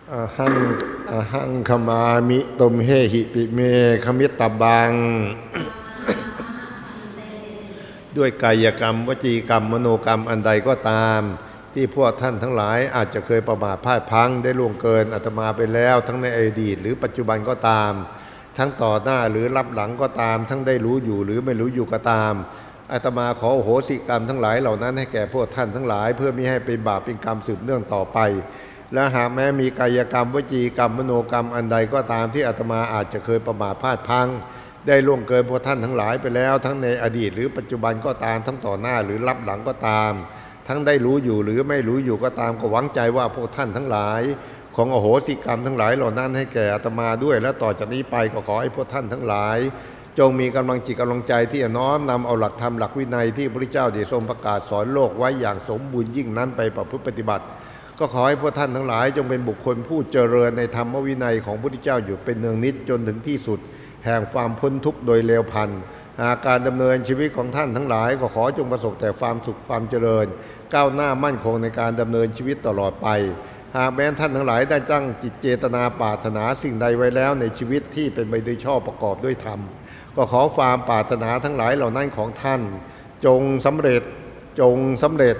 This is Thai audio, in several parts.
อหังขมามิตมเฮหิปิเมขมิตตบังด้วยกายกรรมวจีกรรมมโนกรรมอันใดก็ตามที่พวกท่านทั้งหลายอาจจะเคยประมาทพลาดพลั้งได้ล่วงเกินอาตมาไปแล้วทั้งในอดีตหรือปัจจุบันก็ตามทั้งต่อหน้าหรือรับหลังก็ตามทั้งได้รู้อยู่หรือไม่รู้อยู่ก็ตามอาตมาขออโหสิกรรมทั้งหลายเหล่านั้นให้แก่พวกท่านทั้งหลายเพื่อมิให้เป็นบาปเป็นกรรมสืบเนื่องต่อไปและหากแม้มีกายกรรมวจีกรรมมโนกรรมอันใดก็ตามที่อาตมาอาจจะเคยประมาทพลาดพลั้งได้ล่วงเกินพวกท่านทั้งหลายไปแล้วทั้งในอดีตหรือปัจจุบันก็ตามทั้งต่อหน้าหรือรับหลังก็ตามทั้งได้รู้อยู่หรือไม่รู้อยู่ก็ตามก็หวังใจว่าพวกท่านทั้งหลายของอโหสิกรรมทั้งหลายเหล่านั้นให้แก่อาตมาด้วยและต่อจากนี้ไปก็ขอให้พวกท่านทั้งหลายจงมีกำลังจิตกำลังใจที่จะน้อมนำเอาหลักธรรมหลักวินัยที่พระพุทธเจ้าได้ทรงประกาศสอนโลกไว้อย่างสมบูรณ์ยิ่งนั้นไปประพฤติปฏิบัติก็ขอให้พวกท่านทั้งหลายจงเป็นบุคคลผู้เจริญในธรรมวินัยของพระพุทธเจ้าอยู่เป็นเนืองนิดจนถึงที่สุดแห่งความพ้นทุกข์โดยเร็วพลันการดำเนินชีวิตของท่านทั้งหลายก็ขอจงประสบแต่ความสุขความเจริญก้าวหน้ามั่นคงในการดำเนินชีวิตตลอดไปหากแม้ท่านทั้งหลายได้ตั้งจิตเจตนาปรารถนาสิ่งใดไว้แล้วในชีวิตที่เป็นไปโดยชอบประกอบด้วยธรรมก็ขอความปรารถนาทั้งหลายเหล่านั้นของท่านจงสำเร็จจงสำเร็จ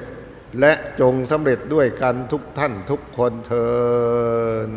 และจงสำเร็จด้วยกันทุกท่านทุกคนเถิด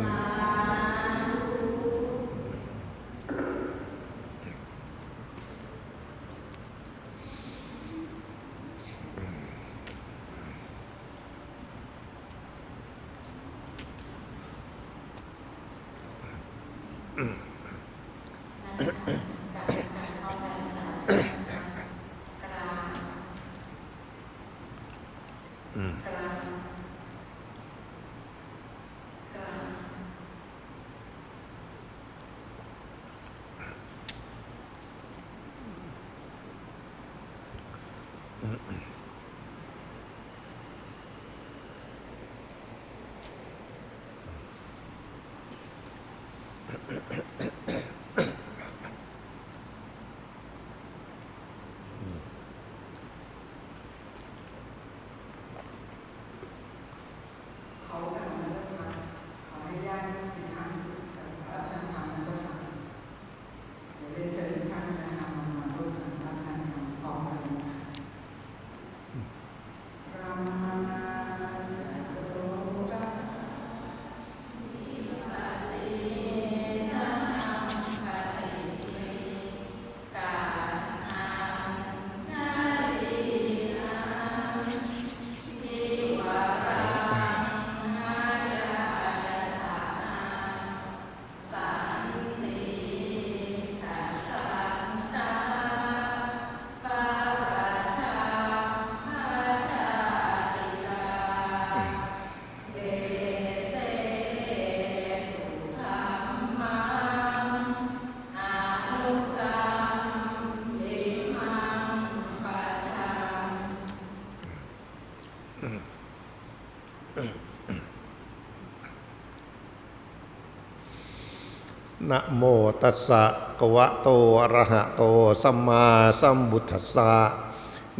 นะโมตัสสะภะคะวะโตอะระหะโตสัมมาสัมพุทธัสสะ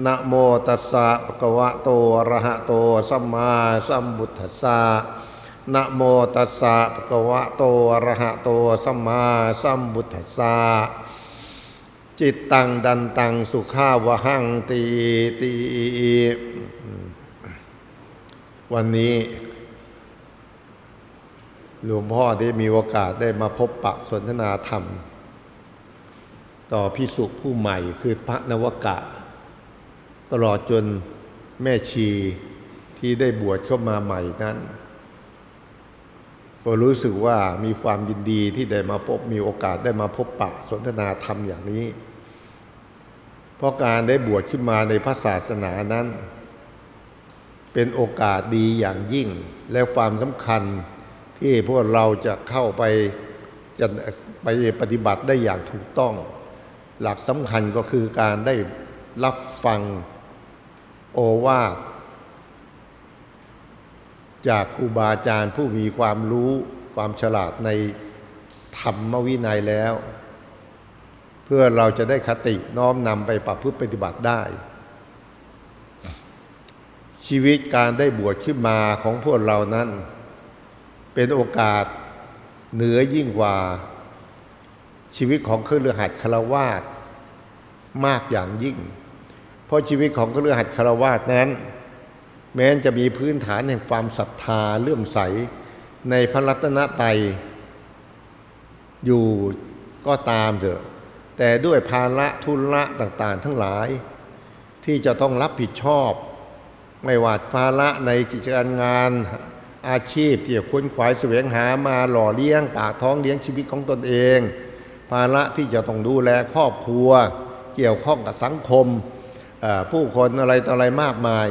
นะโมตัสสะภะคะวะโตอะระหะโตสัมมาสัมพุทธัสสะนะโมตัสสะภะคะวะโตอะระหะโตสัมมาสัมพุทธัสสะจิตตังดันตังสุขาวะหังติติวันนี้หลวงพ่อได้มีโอกาสได้มาพบปะสนทนาธรรมต่อภิกษุผู้ใหม่คือพระนวกะตลอดจนแม่ชีที่ได้บวชเข้ามาใหม่นั้นก็รู้สึกว่ามีความยินดีที่ได้มาพบมีโอกาสได้มาพบปะสนทนาธรรมอย่างนี้เพราะการได้บวชขึ้นมาในพระศาสนานั้นเป็นโอกาสดีอย่างยิ่งและความสำคัญที่พวกเราจะเข้าไป จะไปปฏิบัติได้อย่างถูกต้องหลักสำคัญก็คือการได้รับฟังโอวาทจากครูบาอาจารย์ผู้มีความรู้ความฉลาดในธรรมวินัยแล้ว เพื่อเราจะได้คติน้อมนำไปประพฤติปฏิบัติได้ชีวิตการได้บวชขึ้นมาของพวกเรานั้นเป็นโอกาสเหนือยิ่งกว่าชีวิตของคฤหัสถ์ฆราวาสมากอย่างยิ่งเพราะชีวิตของคฤหัสถ์ฆราวาสนั้นแม้จะมีพื้นฐานแห่งความศรัทธาเลื่อมใสในพระรัตนตรัยอยู่ก็ตามเถอะแต่ด้วยภาระทุระต่างๆทั้งหลายที่จะต้องรับผิดชอบไม่ว่าภาระในกิจการงานอาชีพที่ค้นขวายแสวงหามาหล่อเลี้ยงปากท้องเลี้ยงชีวิตของตนเองภาระที่จะต้องดูแลครอบครัวเกี่ยวข้องกับสังคมผู้คนอะไรต่ออะไรมากมาย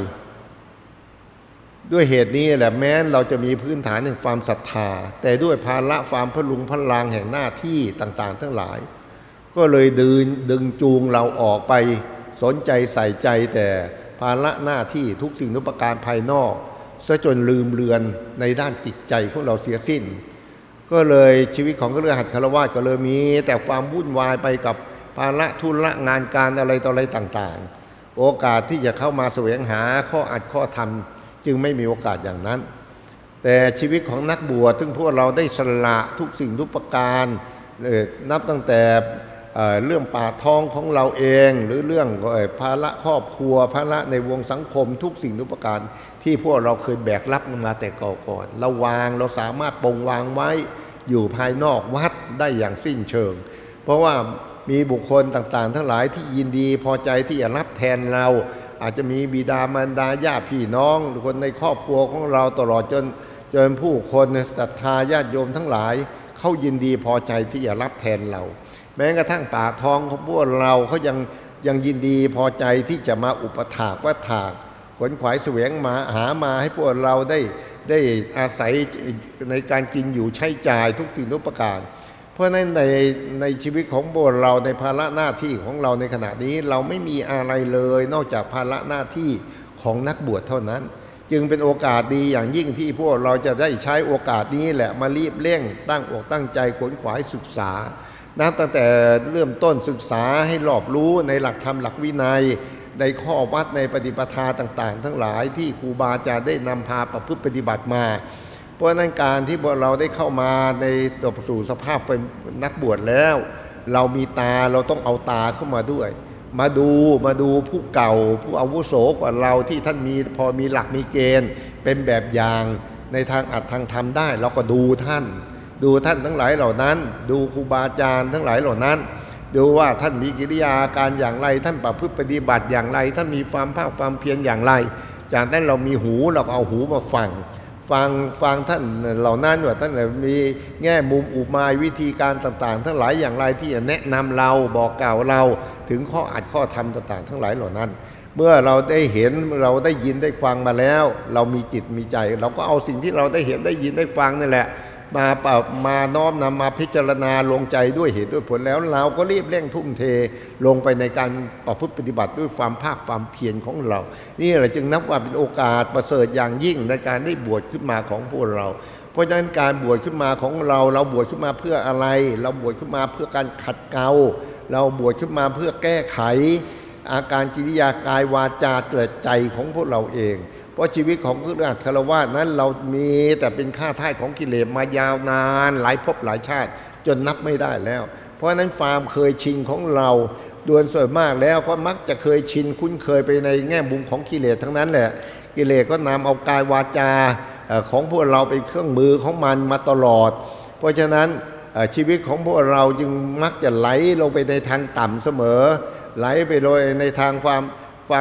ด้วยเหตุนี้แหละแม้เราจะมีพื้นฐานแห่งความศรัทธาแต่ด้วยภาระความพลุงพลังแห่งหน้าที่ต่างๆทั้งหลายก็เลยดึงจูงเราออกไปสนใจใส่ใจแต่ภาระหน้าที่ทุกสิ่งทุกประการภายนอกซะจนลืมเลือนในด้านจิตใจของเราเสียสิ้นก็เลยชีวิตของคฤหัสถ์ฆราวาสก็เลยมีแต่ความวุ่นวายไปกับภาระธุระงานการอะไรต่ออะไรต่างๆโอกาสที่จะเข้ามาแสวงหาข้ออัดข้อธรรมจึงไม่มีโอกาสอย่างนั้นแต่ชีวิตของนักบวชซึ่งพวกเราได้สละทุกสิ่งทุกประการนับตั้งแต่เรื่องปากท้องของเราเองหรือเรื่องภาระครอบครัวภาระในวงสังคมทุกสิ่งทุกประการที่พวกเราเคยแบกรับมาแต่ก่อนเราวางเราสามารถปรงวางไว้อยู่ภายนอกวัดได้อย่างสิ้นเชิงเพราะว่ามีบุคคลต่างๆทั้งหลายที่ยินดีพอใจที่จะรับแทนเราอาจจะมีบิดามารดาญาติพี่น้องหรือคนในครอบครัวของเราตลอดจนผู้คนศรัทธาญาติโยมทั้งหลายเขายินดีพอใจที่จะรับแทนเราแม้กระทั่งปากท้องของพวกเราเขายังยินดีพอใจที่จะมาอุปถากวัฏถากขวนขวายแสวงมาหามาให้พวกเราได้อาศัยในการกินอยู่ใช้จ่ายทุกสิ่งทุกประการเพราะฉะนั้นในชีวิตของพวกเราในภาระหน้าที่ของเราในขณะนี้เราไม่มีอะไรเลยนอกจากภาระหน้าที่ของนักบวชเท่านั้นจึงเป็นโอกาสดีอย่างยิ่งที่พวกเราจะได้ใช้โอกาสนี้แหละมารีบเร่งตั้งอกตั้งใจขวนขวายศึกษาตั้งแต่เริ่มต้นศึกษาให้รอบรู้ในหลักธรรมหลักวินัยในข้อวัดในปฏิปทาต่างๆทั้งหลายที่ครูบาอาจารย์ได้นำพาประพฤติปฏิบัติมาเพราะนั้นการที่เราได้เข้ามาในสู่สภาพเป็นนักบวชแล้วเรามีตาเราต้องเอาตาเข้ามาด้วยมาดูผู้เก่าผู้อาวุโสกว่าเราที่ท่านพอมีหลักมีเกณฑ์เป็นแบบอย่างในทางอัตทางธรรมได้เราก็ดูท่านทั้งหลายเหล่านั้นดูครูบาอาจารย์ทั้งหลายเหล่านั้นดูว่าท่านมีกิริยาการอย่างไรท่านประพฤติปฏิบัติอย่างไรท่านมีความภาคความเพียรอย่างไรจากนั้นเรามีหูเราก็เอาหูมาฟังท่านเหล่านั้นว่าท่านมีแง่มุมอุบายวิธีการต่างๆทั้งหลายอย่างไรที่จะแนะนำเราบอกกล่าวเราถึงข้ออัดข้อธรรมต่างๆทั้งหลายเหล่านั้นเมื่อเราได้เห็นเราได้ยินได้ฟังมาแล้วเรามีจิตมีใจเราก็เอาสิ่งที่เราได้เห็นได้ยินได้ฟังนั่นแหละมาน้อมนำมาพิจารณาลงใจด้วยเหตุด้วยผลแล้วเราก็รีบเร่งทุ่มเทลงไปในการประพฤติปฏิบัติด้วยความภาคความเพียรของเรานี่แหละจึงนับว่าเป็นโอกาสประเสริฐอย่างยิ่งในการได้บวชขึ้นมาของพวกเราเพราะฉะนั้นการบวชขึ้นมาของเราบวชขึ้นมาเพื่ออะไรเราบวชขึ้นมาเพื่อการขัดเกลาเราบวชขึ้นมาเพื่อแก้ไขอาการกิริยากายวาจาเกิดใจของพวกเราเองเพราะชีวิตของคฤหัสถ์ฆราวาสนั้นเรามีแต่เป็นข้าทาสของกิเลสมายาวนานหลายภพหลายชาติจนนับไม่ได้แล้วเพราะนั้นความเคยชินของเราโดยส่วนมากแล้วก็มักจะเคยชินคุ้นเคยไปในแง่มุมของกิเลสทั้งนั้นแหละกิเลสก็นำเอากายวาจาของพวกเราเป็นเครื่องมือของมันมาตลอดเพราะฉะนั้นชีวิตของพวกเราจึงมักจะไหลลงไปในทางต่ำเสมอไหลไปโดยในทางคว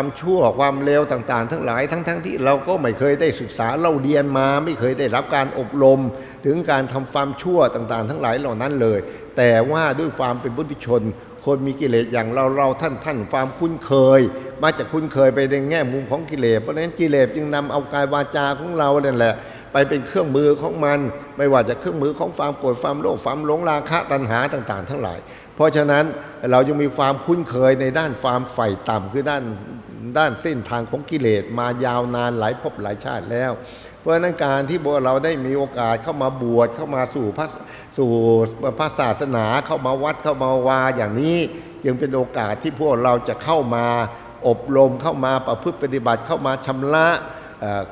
ามชั่วความเลวต่างๆทั้งหลายทั้งที่เราก็ไม่เคยได้ศึกษาเราเรียนมาไม่เคยได้รับการอบรมถึงการทำความชั่วต่างๆทั้งหลายเหล่านั้นเลยแต่ว่าด้วยความเป็นบุตุชนคนมีกิเลสอย่างเราท่านความคุ้นเคยมาจากคุ้นเคยไปในแง่มุมของกิเลสเพราะฉะนั้นกิเลสจึงนำเอากายวาจาของเราเนี่ยแหละ ไปเป็นเครื่องมือของมันไม่ว่าจะเครื่องมือของความโกรธความโลภความหลงราคะตัณหาต่างๆทั้งหลายเพราะฉะนั้นเรายังมีความคุ้นเคยในด้านความใฝ่ต่ำคือด้านเส้นทางของกิเลสมายาวนานหลายภพหลายชาติแล้วเพราะฉะนั้นการที่เราได้มีโอกาสเข้ามาบวชเข้ามาสู่พระศาสนาเข้ามาวัดเข้ามาวาอย่างนี้ยังเป็นโอกาสที่พวกเราจะเข้ามาอบรมเข้ามาประพฤติปฏิบัติเข้ามาชำระ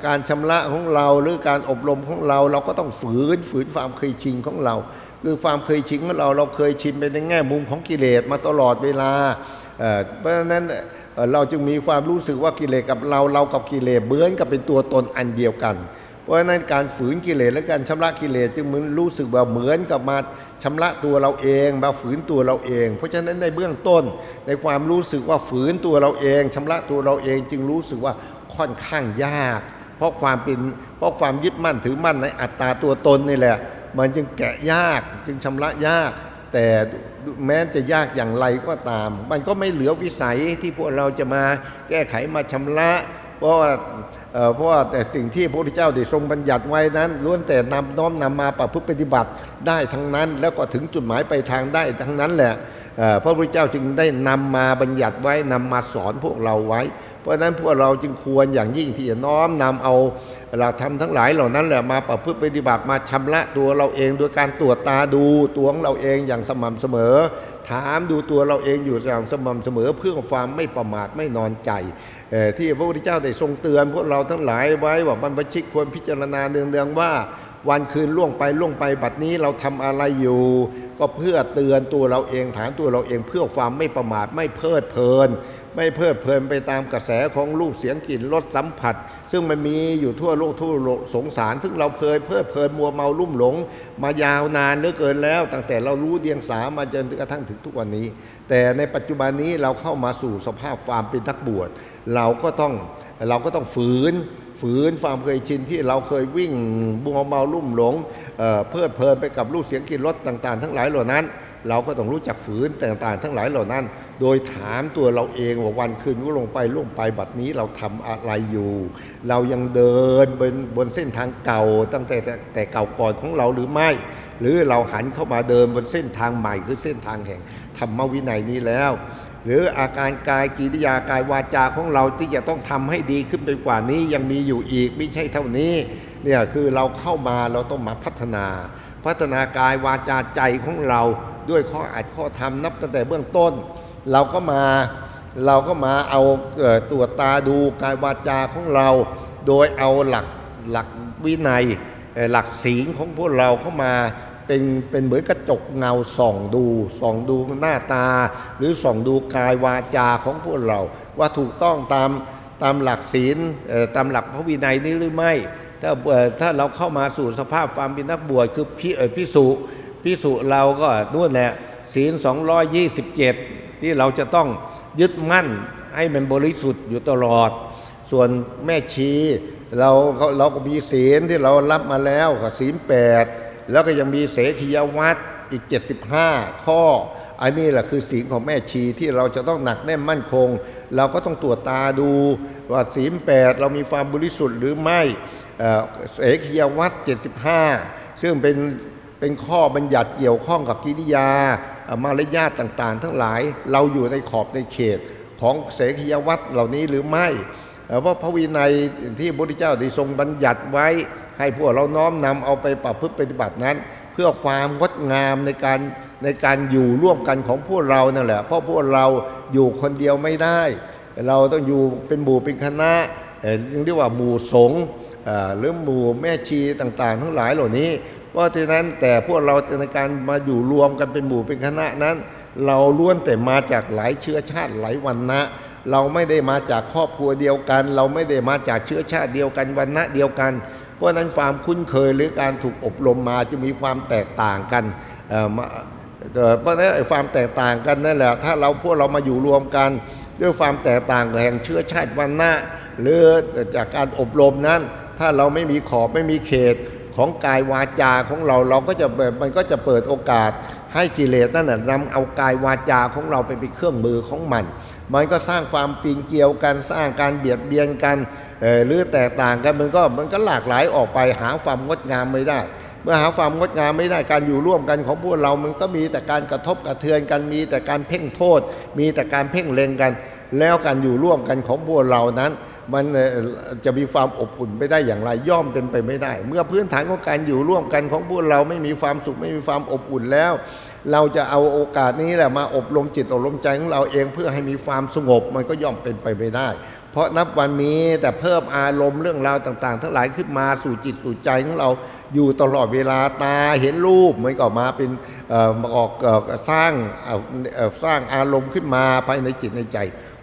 การชำระของเราหรือการอบรมของเราเราก็ต้องฝืนความเคยชินของเราคือความเคยชินของเราเคยชินไปในแง่มุมของกิเลสมาตลอดเวลาเพราะฉะนั้นเราจึงมีความรู้สึกว่ากิเลสกับเรากับกิเลสเหมือนกับเป็นตัวตนอันเดียวกันเพราะฉะนั้นการฝืนกิเลสและการชำระกิเลสจึงรู้สึกว่าเหมือนกับมาชำระตัวเราเองมาฝืนตัวเราเองเพราะฉะนั้นในเบื้องต้นในความรู้สึกว่าฝืนตัวเราเองชำระตัวเราเองจึงรู้สึกว่าค่อนข้างยากเพราะความยึดมั่นถือมั่นในอัตตาตัวตนนี่แหละมันจึงแกะยากจึงชำระยากแต่แม้จะยากอย่างไรก็ตามมันก็ไม่เหลือวิสัยที่พวกเราจะมาแก้ไขมาชำระเพราะว่าแต่สิ่งที่พระพุทธเจ้าได้ทรงบัญญัติไว้นั้นล้วนแต่น้อมนำมาประพฤติปฏิบัติได้ทั้งนั้นแล้วก็ถึงจุดหมายปลายทางได้ทั้งนั้นแหละพระพุทธเจ้าจึงได้นำมาบัญญัติไว้นำมาสอนพวกเราไว้เพราะฉะนั้นพวกเราจึงควรอย่างยิ่งที่จะน้อมนำเอาหลักธรรมทั้งหลายเหล่านั้นแหละมาประพฤติปฏิบัติมาชำระตัวเราเองโดยการตรวจตาดูตัวของเราเองอย่างสม่ำเสมอถามดูตัวเราเองอยู่อย่างสม่ำเสมอเพื่อความไม่ประมาทไม่นอนใจที่พระพุทธเจ้าได้ทรงเตือนพวกเราทั้งหลายไว้ว่าบรรพชิตควรพิจารณาเนืองๆว่าวันคืนล่วงไปบัดนี้เราทำอะไรอยู่ก็เพื่อเตือนตัวเราเองถามตัวเราเองเพื่อความไม่ประมาทไม่เพลิดเพลินไปตามกระแสของรูปเสียงกลิ่นรสสัมผัสซึ่งมันมีอยู่ทั่วโลกสงสารซึ่งเราเคยเพลิดเพลินมัวเมาลุ่มหลงมายาวนานเหลือเกินแล้วตั้งแต่เรารู้เดียงสามาจนกระทั่งถึงทุกวันนี้แต่ในปัจจุบันนี้เราเข้ามาสู่สภาพความเป็นนักบวชเราก็ต้องฝืนความเคยชินที่เราเคยวิ่งมัวเมาลุ่มหลงเพลิดเพลินไปกับรูปเสียงกลิ่นรสต่างๆทั้งหลายเหล่านั้นเราก็ต้องรู้จักฝืนต่างๆทั้งหลายเหล่านั้นโดยถามตัวเราเองว่าวันคืนล่วงไปบัดนี้เราทำอะไรอยู่เรายังเดินบนเส้นทางเก่าตั้งแต่เก่าก่อนของเราหรือไม่หรือเราหันเข้ามาเดินบนเส้นทางใหม่คือเส้นทางแห่งธรรมวินัยนี้แล้วหรืออาการกายกิริยากายวาจาของเราที่จะต้องทำให้ดีขึ้นไปกว่านี้ยังมีอยู่อีกไม่ใช่เท่านี้เนี่ยคือเราเข้ามาเราต้องมาพัฒนากายวาจาใจของเราด้วยข้ออัดข้อธรรมนับตั้งแต่เบื้องต้นเราก็มาเอาตรวจตาดูกายวาจาของเราโดยเอาหลักวินัยหลักศีลของพวกเราเข้ามาเป็นเหมือนกระจกเงาส่องดูหน้าตาหรือส่องดูกายวาจาของพวกเราว่าถูกต้องตามหลักศีลตามหลักพระวินัยนี้หรือไม่ถ้าเราเข้ามาสู่สภาพความเป็นนักบวชคือภิกษุเราก็นู่นแหละศีล227ที่เราจะต้องยึดมั่นให้มันบริสุทธิ์อยู่ตลอดส่วนแม่ชีเราก็มีศีลที่เรารับมาแล้วก็ศีล8แล้วก็ยังมีเสขียวัตรอีก75ข้ออันนี้แหละคือศีลของแม่ชีที่เราจะต้องหนักแน่นมั่นคงเราก็ต้องตรวจตาดูว่าศีล8เรามีความบริสุทธิ์หรือไม่เสขียวัตร75ซึ่งเป็นข้อบัญญัติเกี่ยวข้องกับกิริยามารยาทต่างๆทั้งหลายเราอยู่ในขอบในเขตของเสขียวัตรเหล่านี้หรือไม่เพราะพระวินัยที่พระพุทธเจ้าได้ทรงบัญญัติไว้ให้พวกเราน้อมนำเอาไปประพฤติปฏิบัตินั้นเพื่อความงดงามในการอยู่ร่วมกันของพวกเรานั่นแหละเพราะพวกเราอยู่คนเดียวไม่ได้เราต้องอยู่เป็นหมู่เป็นคณะเรียกว่าหมู่สงฆ์หรือหมู่แม่ชีต่างๆทั้งหลายเหล่านี้เพราะฉะนั้นแต่พวกเราในการมาอยู่รวมกันเป็นหมู่เป็นคณะนั้นเราล้วนแต่มาจากหลายเชื้อชาติหลายวรรณะเราไม่ได้มาจากครอบครัวเดียวกันเราไม่ได้มาจากเชื้อชาติเดียวกันวรรณะเดียวกันเพราะนั้นความคุ้นเคยหรือการถูกอบรมมาจะมีความแตกต่างกันเพราะฉะนั้นความแตกต่างกันนั่นแหละถ้าพวกเรามาอยู่รวมกันด้วยความแตกต่างแห่งเชื้อชาติวรรณะหรือจากการอบรมนั้นถ้าเราไม่มีขอบไม่มีเขต ของกายวาจาของเราก็จะมันก็จะเปิดโอกาสให้กิเลสนั่นนำเอากายวาจาของเราไปเป็นเครื่องมือของมันก็สร้างความปีนเกลียวกันสร้างการเบียดเบียนกันหรือแตกต่างกันมันก็หลากหลายออกไปหาความงดงามไม่ได้เมื่อหาความงดงามไม่ได้การอยู่ร่วมกันของพวกเรามันก็มีแต่การกระทบกระเทือนกันมีแต่การเพ่งโทษมีแต่การเพ่งเล็งกันแล้วการอยู่ร่วมกันของพวกเรานั้นมันจะมีความอบอุ่นไปได้อย่างไรย่อมเป็นไปไม่ได้เมื่อพื้นฐานของการอยู่ร่วมกันของพวกเราไม่มีความสุขไม่มีความอบอุ่นแล้วเราจะเอาโอกาสนี้แหละมาอบรมจิตอบรมใจของเราเองเพื่อให้มีความสงบมันก็ย่อมเป็นไปไม่ได้เพราะนับวันมีแต่เพิ่มอารมณ์เรื่องราวต่างๆทั้งหลายขึ้นมาสู่จิตสู่ใจของเราอยู่ตลอดเวลาตาเห็นรูปมันก็มาเป็นสร้างอารมณ์ขึ้นมาภายในจิตในใจ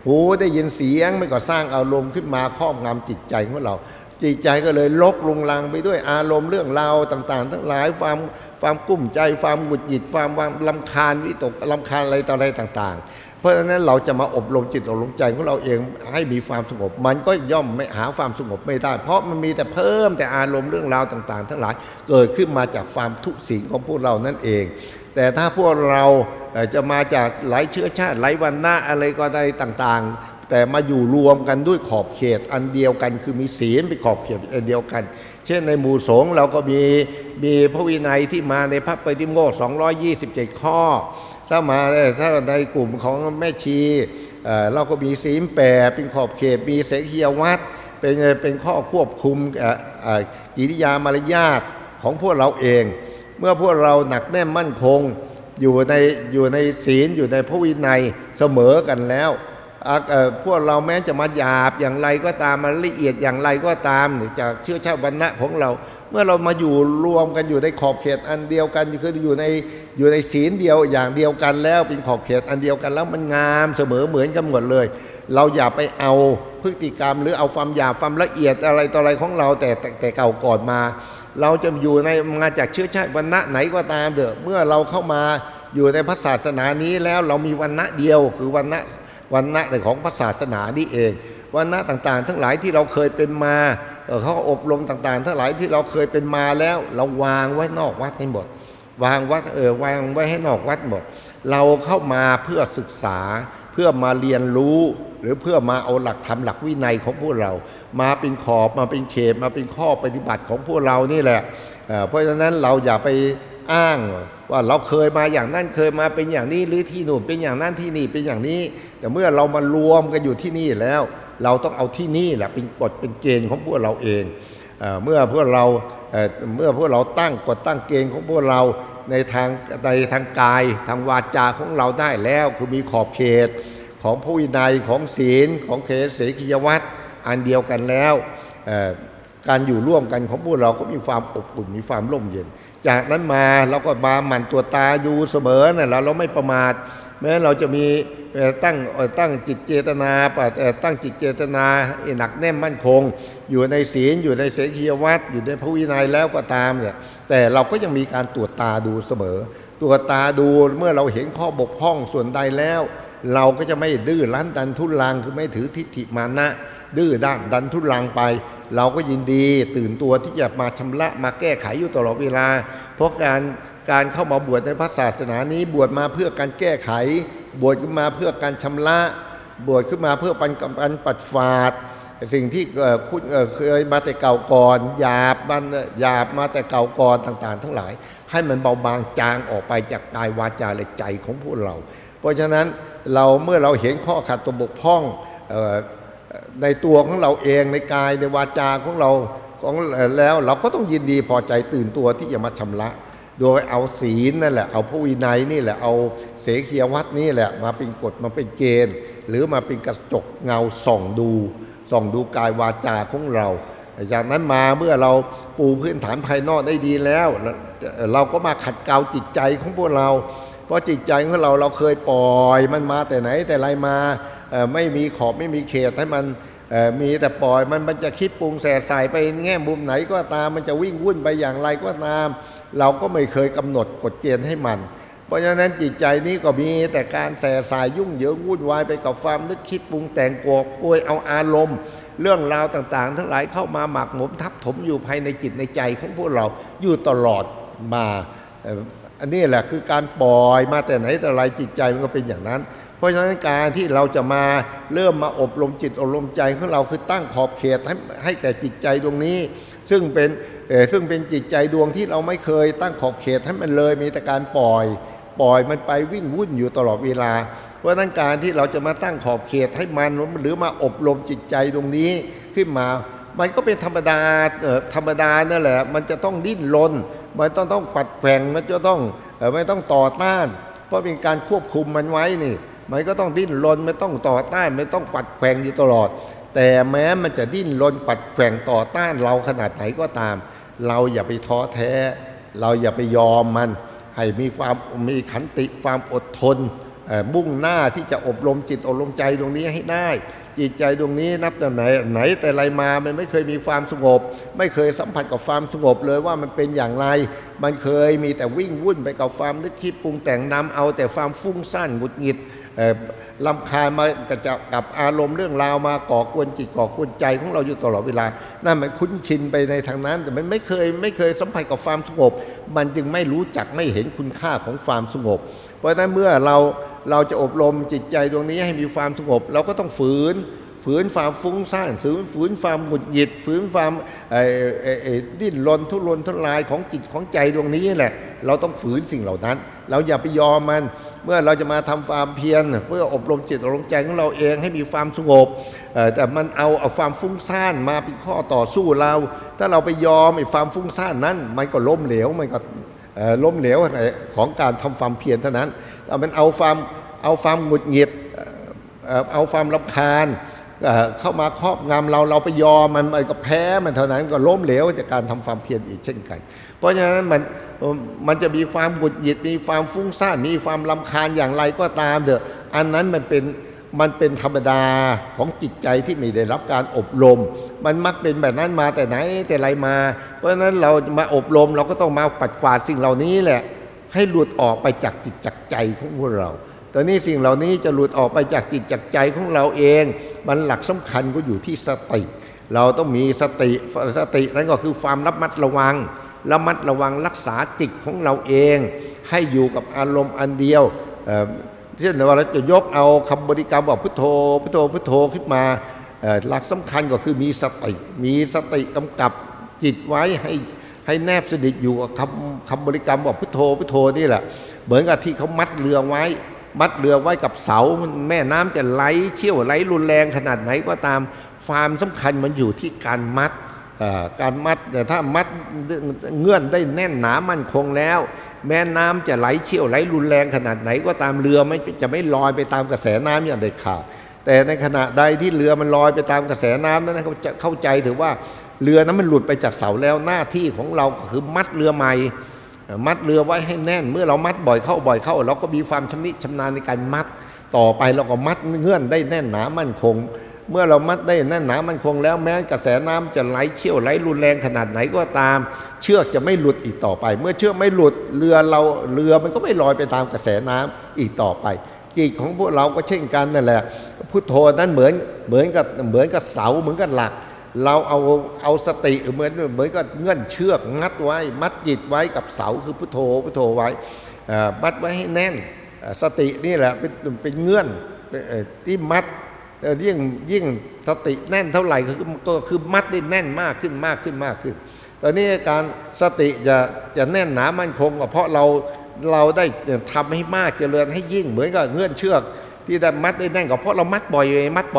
หูได้ยินเสียงมันก็สร้างอารมณ์ขึ้นมาครอบงำจิตใจของเราจิตใจก็เลยลกลุงลังไปด้วยอารมณ์เรื่องราวต่างๆทั้งหลายความกุ้มใจความหงุดหงิดความรำคาญวิตกรำคาญอะไรต่ออะไรต่างๆเพราะฉะนั้นเราจะมาอบรมจิตอบรมใจของเราเองให้มีความสงบมันก็ย่อมไม่หาความสงบไม่ได้เพราะมันมีแต่เพิ่มแต่อารมณ์เรื่องราวต่างๆทั้งหลายเกิดขึ้นมาจากความทุศีลของพวกเรานั่นเองแต่ถ้าพวกเราจะมาจากหลายเชื้อชาติหลายวรรณะอะไรก็ได้ต่างๆแต่มาอยู่รวมกันด้วยขอบเขตอันเดียวกันคือมีศีลเป็นขอบเขตอันเดียวกันเช่นในหมู่สงฆ์เราก็มีพระวินัยที่มาในพระปฏิโมกข์227 ข้อถ้าในกลุ่มของแม่ชีเราก็มีศีล8เป็นขอบเขตมีเสขียวัตรเป็นข้อควบคุมกิริยามารยาทของพวกเราเองเมื่อพวกเราหนักแน่นมั่นคงอยู่ในศีลอยู่ในพระวินัยเสมอกันแล้วพวกเราแม้จะมาหยาบอย่างไรก็ตามมันละเอียดอย่างไรก็ตามจากเชื้อชาติวรรณะของเราเมื่อเรามาอยู่รวมกันอยู่ในขอบเขตอันเดียวกันคืออยู่ในศีลเดียวอย่างเดียวกันแล้วเป็นขอบเขตอันเดียวกันแล้วมันงามเสมอเหมือนกันหมดเลยเราอย่าไปเอาพฤติกรรมหรือเอาความหยาบความละเอียดอะไรต่ออะไรของเราแต่เก่าก่อนมาเราจะอยู่มาจากเชื้อชาติวรรณะไหนก็ตามเถอะเมื่อเราเข้ามาอยู่ในพระศาสนานี้แล้วเรามีวรรณะเดียวคือวรรณะของพระศาสนานี้เองวรรณะต่างๆทั้งหลายที่เราเคยเป็นมาเขาอบรมต่างๆทั้งหลายที่เราเคยเป็นมาแล้วเราวางไว้นอกวัดให้หมดวางไว้ให้นอกวัดหมดเราเข้ามาเพื่อศึกษาเพื่อมาเรียนรู้หรือเพื่อมาเอาหลักธรรมหลักวินัยของพวกเรามาเป็นขอบมาเป็นเขตมาเป็นข้อปฏิบัติของพวกเรานี่แหละเพราะฉะนั้นเราอย่าไปอ้างว่าเราเคยมาอย่างนั้นเคยมาเป็นอย่างนี้หรือที่นู่นเป็นอย่างนั้นที่นี่เป็นอย่างนี้แต่เมื่อเรามารวมกันอยู่ที่นี่แล้วเราต้องเอาที่นี่แหละเป็นกฎเป็นเกณฑ์ของพวกเราเองเมื่อพวกเราตั้งกฎตั้งเกณฑ์ของพวกเราในทางกายทางวาจาของเราได้แล้วคือมีขอบเขตของพระวินัยของศีลของเขตเสขียวัตรอันเดียวกันแล้วการอยู่ร่วมกันของพวกเราก็มีความอบอุ่นมีความร่มเย็นจากนั้นมาเราก็มาหมั่นตัวตาดูเสมอนะเราไม่ประมาทแม้เราจะมีตั้งจิตเจตนาหนักแน่นมั่นคงอยู่ในศีลอยู่ในเสขียวัตรอยู่ในพระวินัยแล้วก็ตามเนี่ยแต่เราก็ยังมีการตรวจตาดูเสมอตรวจตาดูเมื่อเราเห็นข้อบกพร่องส่วนใดแล้วเราก็จะไม่ดื้อรั้นดันทุรังคือไม่ถือทิฏฐิมานะดื้อด้านดันทุรังไปเราก็ยินดีตื่นตัวที่จะมาชำระมาแก้ไขอยู่ตลอดเวลาเพราะการเข้ามาบวชในพระศาสนานี้บวชมาเพื่อการแก้ไขบวชขึ้นมาเพื่อการชำระบวชขึ้นมาเพื่อปัดฝาดสิ่งที่เคยมาแต่เก่าก่อนหยาบมาแต่เก่าก่อนต่างๆทั้งหลายให้มันเบาบางจางออกไปจากกายวาจาและใจของพวกเราเพราะฉะนั้นเมื่อเราเห็นข้อขัดตัวบกพร่องในตัวของเราเองในกายในวาจาของเราแล้วเราก็ต้องยินดีพอใจตื่นตัวที่จะมาชำระโดยเอาศีลนั่นแหละเอาพระวินัยนี่แหละเอาเสขียวัตรนี่แหละมาเป็นกฎมาเป็นเกณฑ์หรือมาเป็นกระจกเงาส่องดูกายวาจาของเราจากนั้นมาเมื่อเราปูพื้นฐานภายนอกได้ดีแล้วเราก็มาขัดเกลาจิตใจของพวกเราเพราะจิตใจของเราเคยปล่อยมันมาแต่ไหนแต่ไรมาไม่มีขอบไม่มีเขตให้มันมีแต่ปล่อยมันจะคิดปรุงแส่ใส่ไปแง่มุมไหนก็ตามมันจะวิ่งวุ่นไปอย่างไรก็ตามเราก็ไม่เคยกำหนดกฎเกณฑ์ให้มันเพ ราะฉะนั้นจิตใจนี้ก็มีแต่การแส่สายยุ่งเหยิงวุ่นวายไปกับความนึกคิดปรุงแต่งกอบโกยเอาอารมณ์เรื่องราวต่างๆทั้งหลายเข้ามาหมักหมมทับถมอยู่ภายในจิตในใจของพวกเราอยู่ตลอดมาอันนี้แหละคือการปล่อยมาแต่ไหนแต่ไรจิตใจมันก็เป็นอย่างนั้นเพราะฉะนั้นการที่เราจะมาเริ่มมาอบรมจิตอบรมใจของเราคือตั้งขอบเขตให้แก่จิตใจดวงนี้ซึ่งเป็นจิตใจดวงที่เราไม่เคยตั้งขอบเขตให้มันเลยมีแต่การปล่อยมันไปวิ่งวุ่นอยู่ตลอดเวลาเพราะฉะนั้นการที่เราจะมาตั้งขอบเขตให้มันหรือมาอบรมจิตใจตรงนี้ขึ้นมามันก็เป็นธรรมดานั่นแหละมันจะต้องดิ้นรนมันต้องขัดแข่งมันจะต้องไม่ต้องต่อต้านเพราะเป็นการควบคุมมันไว้นี่มันก็ต้องดิ้นรนไม่ต้องต่อต้านไม่ต้องขัดแข่งอยู่ตลอดแต่แม้มันจะดิ้นรนขัดแข่งต่อต้านเราขนาดไหนก็ตามเราอย่าไปท้อแท้เราอย่าไปยอมมันให้มีขันติความอดทนมุ่งหน้าที่จะอบรมจิตอบรมใจตรงนี้ให้ได้จิตใจตรงนี้นับแต่ไหนแต่ไรมามันไม่เคยมีความสงบไม่เคยสัมผัสกับความสงบเลยว่ามันเป็นอย่างไรมันเคยมีแต่วิ่งวุ่นไปกับความนึกคิดปรุงแต่งนำเอาแต่ความฟุ้งซ่านหงุดหงิดรำคาญมากระจับกับอารมณ์เรื่องราวมาก่อกวนจิตก่อกวนใจของเราอยู่ตลอดเวลานั่นมันคุ้นชินไปในทางนั้นแต่มันไม่เคยสัมผัสกับความสงบมันจึงไม่รู้จักไม่เห็นคุณค่าของความสงบเพราะฉะนั้นเมื่อเราจะอบรมจิตใจดวงนี้ให้มีความสงบเราก็ต้องฝืนความฟุ้งซ่านฝืนความหงุดหงิดฝืนความดิ้นรนทุรนทุรายของจิตของใจดวงนี้แหละเราต้องฝืนสิ่งเหล่านั้นเราอย่าไปยอมมันเมื่อเราจะมาทำความเพียรเพื่ออบรมจิตอบรมใจของเราเองให้มีความสงบแต่มันเอาความฟุ้งซ่านมาเป็นข้อต่อสู้เราถ้าเราไปยอมความฟุ้งซ่านนั้นมันก็ล้มเหลวมันก็ล้มเหลวของการทำความเพียรเท่านั้นแต่มันเอาความหงุดหงิดเอาความรำคาญเข้ามาครอบงำเราไปยอมมันก็แพ้มันเท่านั้นก็ล้มเหลวจากการทำความเพียรอีกเช่นกันเพราะฉะนั้นมันจะมีความหงุดหงิดมีความฟุ้งซ่านมีความรำคาญอย่างไรก็ตามเถอะอันนั้นมันเป็นธรรมดาของจิตใจที่ไม่ได้รับการอบรมมันมักเป็นแบบนั้นมาแต่ไหนแต่ไรมาเพราะฉะนั้นเรามาอบรมเราก็ต้องมาปัดกวาดสิ่งเหล่านี้แหละให้หลุดออกไปจากจิตจากใจของพวกเราตอนนี้สิ่งเหล่านี้จะหลุดออกไปจากจิตจากใจของเราเองมันหลักสำคัญก็อยู่ที่สติเราต้องมีสตินั่นก็คือความระมัดระวังรักษาจิตของเราเองให้อยู่กับอารมณ์อันเดียวเช่นว่าเราจะยกเอาคำบริกรรมว่าพุทโธพุทโธพุทโธขึ้นมาหลักสำคัญก็คือมีสติกำกับจิตไว้ให้แนบสนิทอยู่กับคำบริกรรมว่าพุทโธพุทโธนี่แหละเหมือนกับที่เขามัดเรือไว้กับเสาแม่น้ำจะไหลเชี่ยวไหลรุนแรงขนาดไหนก็ตามความสำคัญมันอยู่ที่การมัดแต่ถ้ามัดเงื่อนได้แน่นหนามั่นคงแล้วแม่น้ำจะไหลเชี่ยวไหลรุนแรงขนาดไหนก็ตามเรือจะไม่ลอยไปตามกระแสน้ำอย่างเด็ดขาดแต่ในขณะใดที่เรือมันลอยไปตามกระแสน้ำนั้นเขาจะเข้าใจถือว่าเรือนั้นมันหลุดไปจากเสาแล้วหน้าที่ของเราก็คือมัดเรือใหม่มัดเรือไว้ให้แน่นเมื่อเรามัดบ่อยเข้าเราก็มีความชำนาญในการมัดต่อไปเราก็มัดเงื่อนได้แน่นหนามั่นคงเมื่อเรามัดได้แน่นหนามั่นคงแล้วแม้กระแสน้ำจะไหลเชี่ยวไหลรุนแรงขนาดไหนก็ตามเชือกจะไม่หลุดอีกต่อไปเมื่อเชือกไม่หลุดเรือมันก็ไม่ลอยไปตามกระแสน้ำอีกต่อไปจิตของพวกเราก็เช่นกันนั่นแหละพุทโธนั้นเหมือนกับเสาเหมือนกับหลักเราเอาสติเหมือนกับเงื่อนเชือกงัดไว้มัดจิตไว้กับเสาคือพุทโธไว้มัดไว้ให้แน่นสตินี่แหละเป็นเงื่อนที่มัดยิ่งสติแน่นเท่าไหร่ก็คือมัดได้แน่นมากขึ้นตอนนี้การสติจะแน่นหนามั่นคงก็เพราะเราได้ทำให้มากเจริญให้ยิ่งเหมือนกับเงื่อนเชือกที่ได้มัดได้แน่นก็เพราะเรามัดบ่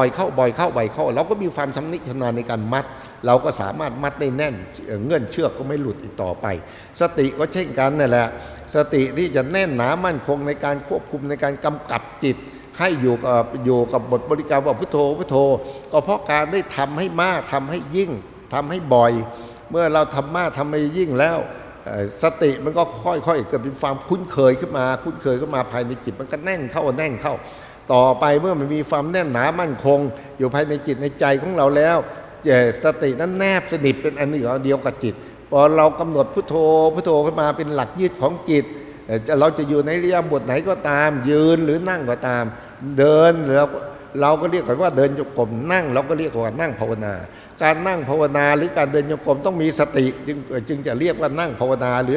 อยเข้าเราก็มีความชำนาญในการมัดเราก็สามารถมัดได้แน่นเงื่อนเชือกก็ไม่หลุดอีกต่อไปสติก็เช่นกันนั่นแหละสติที่จะแน่นหนามั่นคงในการควบคุมในการกำกับจิตให้อยู่กับบทบริกรรมว่าพุทโธก็เพราะการได้ทำให้มากทำให้ยิ่งทำให้บ่อยเมื่อเราทำมากทำให้ยิ่งแล้วสติมันก็ค่อยๆเกิดเป็นความคุ้นเคยขึ้นมาภายในจิตมันก็แน่นเข้าต่อไปเมื่อมันมีความแน่นหนามั่นคงอยู่ภายในจิตในใจของเราแล้วสตินั้นแนบสนิทเป็นอันหนึ่งอันเดียวกับจิตพอเรากำหนดพุทโธขึ้นมาเป็นหลักยึดของจิต เราจะอยู่ในอิริยาบถไหนก็ตามยืนหรือนั่งก็ตามเดินเราก็เรียกว่าเดินจงกรมนั่งเราก็เรียกว่านั่งภาวนาการนั่งภาวนาหรือการเดินจงกรมต้องมีสติจึงจะเรียกว่านั่งภาวนาหรื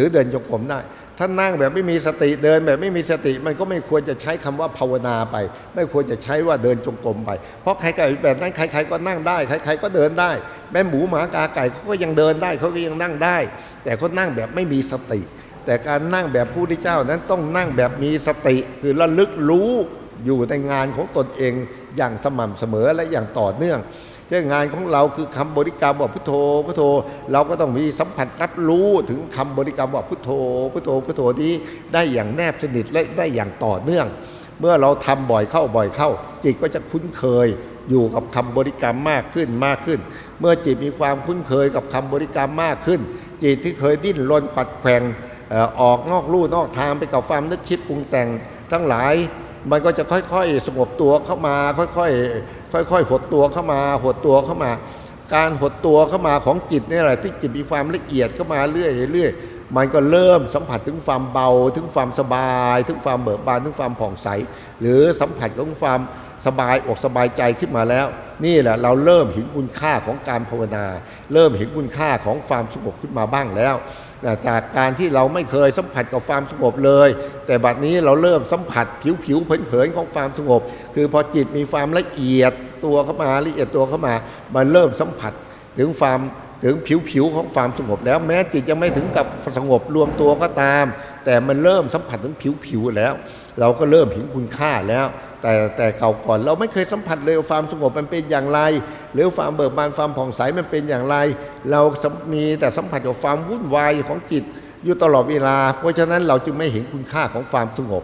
อเดินจงกรมได้ถ้านั่งแบบไม่มีสติเดินแบบไม่มีสติมันก็ไม่ควรจะใช้คำว่าภาวนาไปไม่ควรจะใช้ว่าเดินจงกรมไปเพราะใครๆแบบนั้นใครๆก็นั่งได้ใครๆก็เดินได้แม่หมูหมากาไก่เขาก็ยังเดินได้เขาก็ยังนั่งได้แต่เขานั่งแบบไม่มีสติแต่การนั่งแบบพระพุทธเจ้านั้นต้องนั่งแบบมีสติคือระลึกรู้อยู่ในงานของตนเองอย่างสม่ำเสมอและอย่างต่อเนื่องเรื่องงานของเราคือคำบริกรรมว่าพุทโธพุทโธเราก็ต้องมีสัมผัสรับรู้ถึงคำบริกรรมว่าพุทโธพุทโธพุทโธนี้ได้อย่างแนบสนิทและได้อย่างต่อเนื่องเมื่อเราทำบ่อยเข้าจิตก็จะคุ้นเคยอยู่กับคำบริกรรมมากขึ้นเมื่อจิตมีความคุ้นเคยกับคำบริกรรมมากขึ้นจิตที่เคยดิ้นรนปัดแกว่งออกนอกลู่นอกทางไปกับความนึกคิดปรุงแต่งทั้งหลายมันก็จะค่อยๆสงบตัวเข้ามาค่อยๆหดตัวเข้ามาการหดตัวเข้ามาของจิตนี่แหละที่จิตมีความละเอียดเข้ามาเรื่อยมันก็เริ่มสัมผัสถึงความเบาถึงความสบายถึงความเบิกบานถึงความผ่องใสหรือสัมผัสของความสบายอกสบายใจขึ้นมาแล้วนี่แหละเราเริ่มเห็นคุณค่าของการภาวนาเริ่มเห็นคุณค่าของความสงบขึ้นมาบ้างแล้วจากการที่เราไม่เคยสัมผัสกับความสงบเลยแต่บัดนี้เราเริ่มสัมผัสผิวเผินๆของความสงบคือพอจิตมีความละเอียดตัวเข้ามามันเริ่มสัมผัสถึงผิวของความสงบแล้วแม้จิตจะไม่ถึงกับสงบรวมตัวก็ตามแต่มันเริ่มสัมผัสถึงผิวแล้วเราก็เริ่มเห็นคุณค่าแล้วแต่เก่าก่อนเราไม่เคยสัมผัสเลยความสงบมันเป็นอย่างไรหรือความเบิกบานความผ่องใสมันเป็นอย่างไรเรามีแต่สัมผัสกับความวุ่นวายของจิตอยู่ตลอดเวลาเพราะฉะนั้นเราจึงไม่เห็นคุณค่าของความสงบ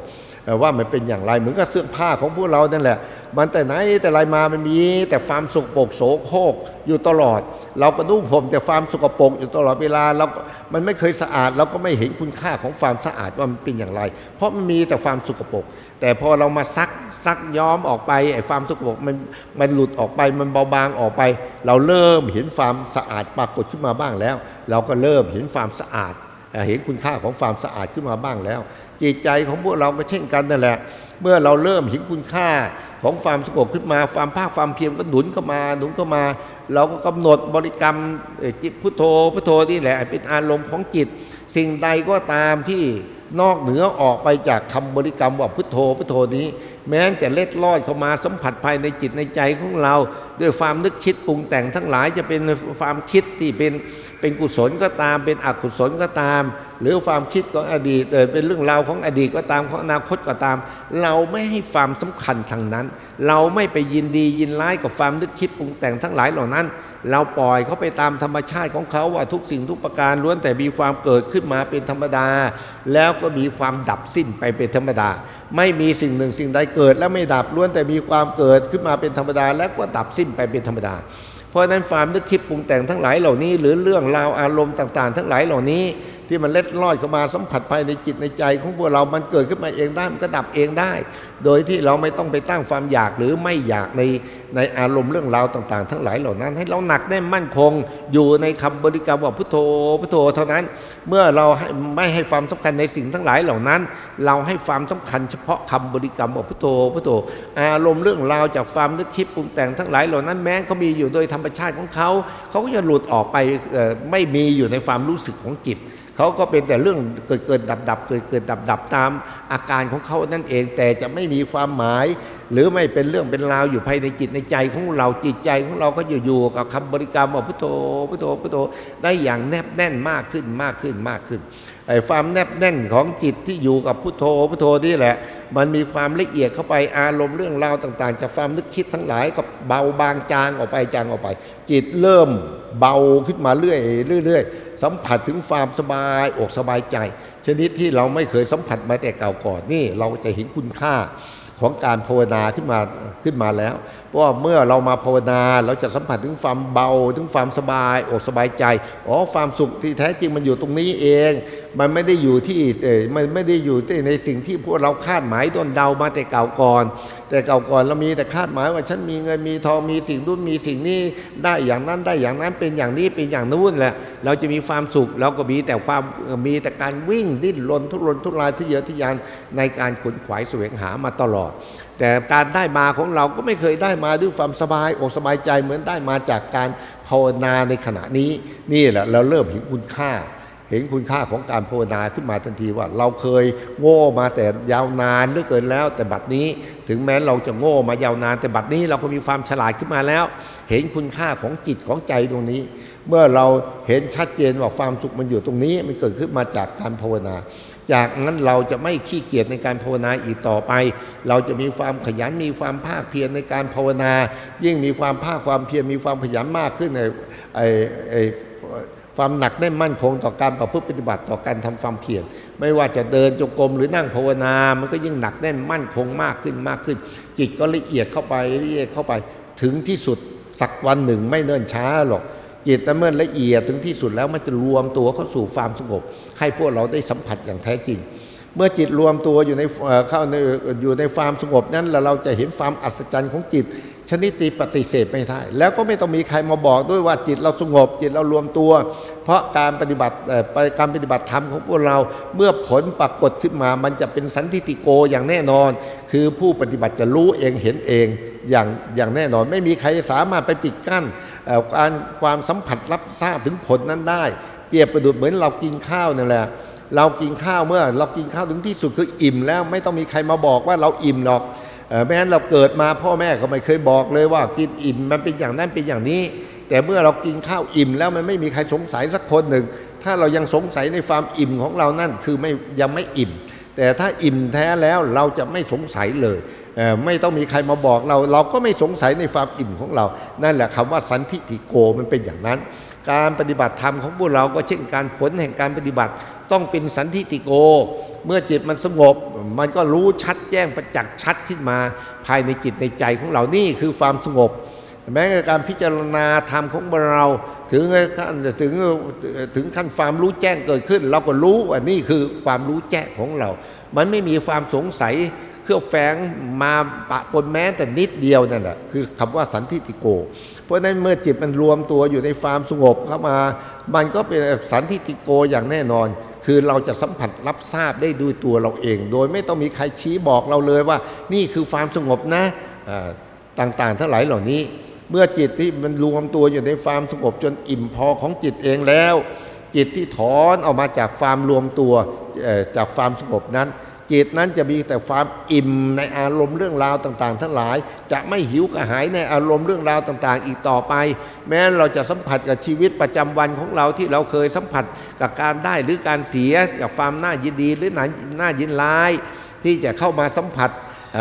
ว่ามันเป็นอย่างไรเหมือนกับเสื้อผ้าของพวกเรานั่นแหละมันแต่ไหนแต่ไรมามันมีแต่ความสกปรกโสโครกอยู่ตลอดเราก็นุ่งห่มแต่ความสกปรกอยู่ตลอดเวลามันไม่เคยสะอาดเราก็ไม่เห็นคุณค่าของความสะอาดว่ามันเป็นอย่างไรเพราะมันมีแต่ความสกปรกแต่พอเรามาซักย้อมออกไปไอ้ความสกปรกมันหลุดออกไปมันเบาบางออกไปเราเริ่มเห็นความสะอาดปรากฏขึ้นมาบ้างแล้วเราก็เริ่มเห็นความสะอาดเห็นคุณค่าของความสะอาดขึ้นมาบ้างแล้วจิตใจของพวกเราก็เช่นกันนั่นแหละเมื่อเราเริ่มเห็นคุณค่าของความสงบขึ้นมาความภาคความเพียรก็หนุนเข้ามาเราก็กำหนดบริกรรมจิตพุทโธนี่แหละเป็นอารมณ์ของจิตสิ่งใดก็ตามที่นอกเหนือออกไปจากคำบริกรรมว่าพุทโธนี้แม้จะเล็ดลอดเข้ามาสัมผัสภายในจิตในใจของเราด้วยความนึกคิดปรุงแต่งทั้งหลายจะเป็นความคิดที่เป็นกุศลก็ตามเป็นอกุศลก็ตามหรือความคิดของอดีตเป็นเรื่องราวของอดีตก็ตามของอนาคตก็ตามเราไม่ให้ความสำคัญทางนั้นเราไม่ไปยินดียินร้ายกับความนึกคิดปรุงแต่งทั้งหลายเหล่านั้นเราปล่อยเขาไปตามธรรมชาติของเขาว่าทุกสิ่งทุกประการล้วนแต่มีความเกิดขึ้นมาเป็นธรรมดาแล้วก็มีความดับสิ้นไปเป็นธรรมดาไม่มีสิ่งหนึ่งสิ่งใดเกิดแล้วไม่ดับล้วนแต่มีความเกิดขึ้นมาเป็นธรรมดาแล้วก็ดับสิ้นไปเป็นธรรมดาเพราะฉะนั้นความนึกคิดปรุงแต่งทั้งหลายเหล่านี้หรือเรื่องราวอารมณ์ต่างๆทั้งหลายเหล่านี้ที่มันเล็ดลอดเข้ามาสัมผัสภายในจิตในใจของพวกเรามันเกิดขึ้นมาเองได้มันก็ดับเองได้โดยที่เราไม่ต้องไปตั้งความอยากหรือไม่อยากในอารมณ์เรื่องราวต่างๆทั้งหลายเหล่านั้นให้เราหนักแน่นมั่นคงอยู่ในคำบริกรรมว่าพุทโธเท่านั้นเมื่อเราไม่ให้ความสำคัญในสิ่งทั้งหลายเหล่านั้นเราให้ความสำคัญเฉพาะคำบริกรรมว่าพุทโธอารมณ์เรื่องราวจากความนึกคิดปรุงแต่งทั้งหลายเหล่านั้นแม้เขามีอยู่โดยธรรมชาติของเขาก็จะหลุดออกไปไม่มีอยู่ในความรู้สึกของจิตเขาก็เป็นแต่เรื่องเกิดดับตามอาการของเขานั่นเองแต่จะไม่มีความหมายหรือไม่เป็นเรื่องเป็นราวอยู่ภายในจิตในใจของเราจิตใจของเราก็อยู่กับคำบริกรรมว่าพุทโธได้อย่างแนบแน่นมากขึ้นไอ้ความแนบแน่นของจิตที่อยู่กับพุทโธนี่แหละมันมีความละเอียดเข้าไปอารมณ์เรื่องราวต่างๆจากความนึกคิดทั้งหลายก็เบาบางจางออกไปจิตเริ่มเบาขึ้นมาเรื่อยสัมผัสถึงความสบายอกสบายใจชนิดที่เราไม่เคยสัมผัสมาแต่เก่าก่อนนี่เราจะเห็นคุณค่าของการภาวนาขึ้นมาแล้วเพราะว่าเมื่อเรามาภาวนาเราจะสัมผัสถึงความเบาถึงความสบายอกสบายใจความสุขที่แท้จริงมันอยู่ตรงนี้เอง มันไม่ได้อยู่ที่มันไม่ได้อยู่ที่ในสิ่งที่พวกเราคาดหมายต้นเดามาแต่เก่าก่อนแต่เก่าก่อนเรามีแต่คาดหมายว่าฉันมีเงินมีทองมีสิ่งนู้นมีสิ่งนี้ได้อย่างนั้นได้อย่างนั้นเป็นอย่างนี้เป็นอย่างนู้นแหละเราจะมีความสุขเราก็มีแต่การวิ่งดิ้นรนทุรนทุรายที่เยอะที่ยานในการขนขวายแสวงหามาตลอดแต่การได้มาของเราก็ไม่เคยได้มาด้วยความสบายอกสบายใจเหมือนได้มาจากการภาวนาในขณะนี้นี่แหละเราเริ่มเห็นคุณค่าของการภาวนาขึ้นมาทันทีว่าเราเคยโง่มาแต่ยาวนานเหลือเกินแล้วแต่บัดนี้ถึงแม้เราจะโง่มายาวนานแต่บัดนี้เราก็มีความฉลาดขึ้นมาแล้วเห็นคุณค่าของจิตของใจตรงนี้เมื่อเราเห็นชัดเจนว่าความสุขมันอยู่ตรงนี้มันเกิดขึ้นมาจากการภาวนาจากนั้นเราจะไม่ขี้เกียจในการภาวนาอีกต่อไปเราจะมีความขยันมีความภาคเพียรในการภาวนายิ่งมีความภาคความเพียรมีความขยันมากขึ้นความหนักแน่นมั่นคงต่อการประพฤติปฏิบัติต่อการทำความเพียรไม่ว่าจะเดินจงกรมหรือนั่งภาวนามันก็ยิ่งหนักแน่นมั่นคงมากขึ้นจิตก็ละเอียดเข้าไปถึงที่สุดสักวันหนึ่งไม่เนิ่นช้าหรอกจิตเมื่อละเอียดถึงที่สุดแล้วมันจะรวมตัวเข้าสู่ความสงบให้พวกเราได้สัมผัสอย่างแท้จริงเมื่อจิตรวมตัวอยู่ในความสงบนั้นแล้วเราจะเห็นความอัศจรรย์ของจิตชนิดที่ปฏิเสธไม่ได้แล้วก็ไม่ต้องมีใครมาบอกด้วยว่าจิตเราสงบจิตเรารวมตัวเพราะการปฏิบัติธรรมของพวกเราเมื่อผลปรากฏขึ้นมามันจะเป็นสันทิฏฐิโกอย่างแน่นอนคือผู้ปฏิบัติจะรู้เองเห็นเองอย่างแน่นอนไม่มีใครสามารถไปปิดกั้นความสัมผัสรับทราบถึงผลนั้นได้เปรียบประดุจเหมือนเรากินข้าวนั่นแหละเรากินข้าวเมื่อเรากินข้าวถึงที่สุดคืออิ่มแล้วไม่ต้องมีใครมาบอกว่าเราอิ่มหรอกแม้เราเกิดมาพ่อแม่ก็ไม่เคยบอกเลยว่ากินอิ่มมันเป็นอย่างนั้นเป็นอย่างนี้แต่เมื่อเรากินข้าวอิ่มแล้วมันไม่มีใครสงสัยสักคนหนึ่งถ้าเรายังสงสัยในความอิ่มของเรานั่นคือยังไม่อิ่มแต่ถ้าอิ่มแท้แล้วเราจะไม่สงสัยเลยไม่ต้องมีใครมาบอกเราก็ไม่สงสัยในความอิ่มของเรานั่นแหละคำว่าสันทิฏฐิโกมันเป็นอย่างนั้นการปฏิบัติธรรมของพวกเราก็เช่นการผลแห่งการปฏิบัติต้องเป็นสันทิฏฐิโกเมื่อจิตมันสงบมันก็รู้ชัดแจ้งประจักษ์ชัดขึ้นมาภายในจิตในใจของเรานี่คือความสงบแม้การพิจารณาธรรมของเราถึงขั้นความรู้แจ้งเกิดขึ้นเราก็รู้ว่านี่คือความรู้แจ้งของเรามันไม่มีความสงสัยเครื่องแฝงมาปะปนแม้แต่นิดเดียวนั่นแหละคือคำว่าสันทิฏฐิโกเพราะนั้นเมื่อจิตมันรวมตัวอยู่ในความสงบเข้ามามันก็เป็นสันทิฏฐิโกอย่างแน่นอนคือเราจะสัมผัสรับทราบได้ด้วยตัวเราเองโดยไม่ต้องมีใครชี้บอกเราเลยว่านี่คือความสงบนะต่างๆทั้งหลายเหล่านี้เมื่อจิตที่มันรวมตัวอยู่ในความสงบจนอิ่มพอของจิตเองแล้วจิตที่ถอนออกมาจากความรวมตัวจากความสงบนั้นจิตนั้นจะมีแต่ความอิ่มในอารมณ์เรื่องราวต่างๆทั้งหลายจะไม่หิวกระหายในอารมณ์เรื่องราวต่างๆอีกต่อไปแม้เราจะสัมผัสกับชีวิตประจำวันของเราที่เราเคยสัมผัสกับการได้หรือการเสียกับความน่ายินดีหรือน่ายินร้ายที่จะเข้ามาสัมผัส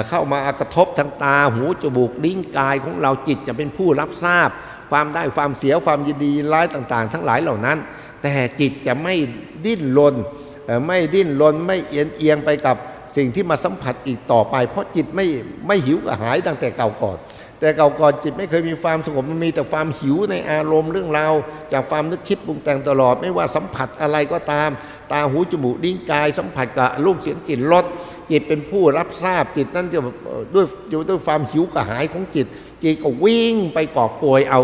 เข้ามากระทบทางตาหูจมูกลิ้นกายของเราจิตจะเป็นผู้รับทราบความได้ความเสียความยินดีร้ายต่างๆทั้งหลายเหล่านั้นแต่จิตจะไม่ดิ้นรนไม่เอียงไปกับสิ่งที่มาสัมผัสอีกต่อไปเพราะจิตไม่หิวกระหายตั้งแต่เก่าก่อนแต่เก่าก่อนจิตไม่เคยมีความสงบมันมีแต่ความหิวในอารมณ์เรื่องราวจากความนึกคิดปรุงแต่งตลอดไม่ว่าสัมผัสอะไรก็ตามตาหูจมูกลิ้นกายสัมผัสกับรูปเสียงกลิ่นรสจิตเป็นผู้รับทราบจิตนั้นจะด้วยความหิวกระหายของจิตก็วิ่งไปกอบโกยเอ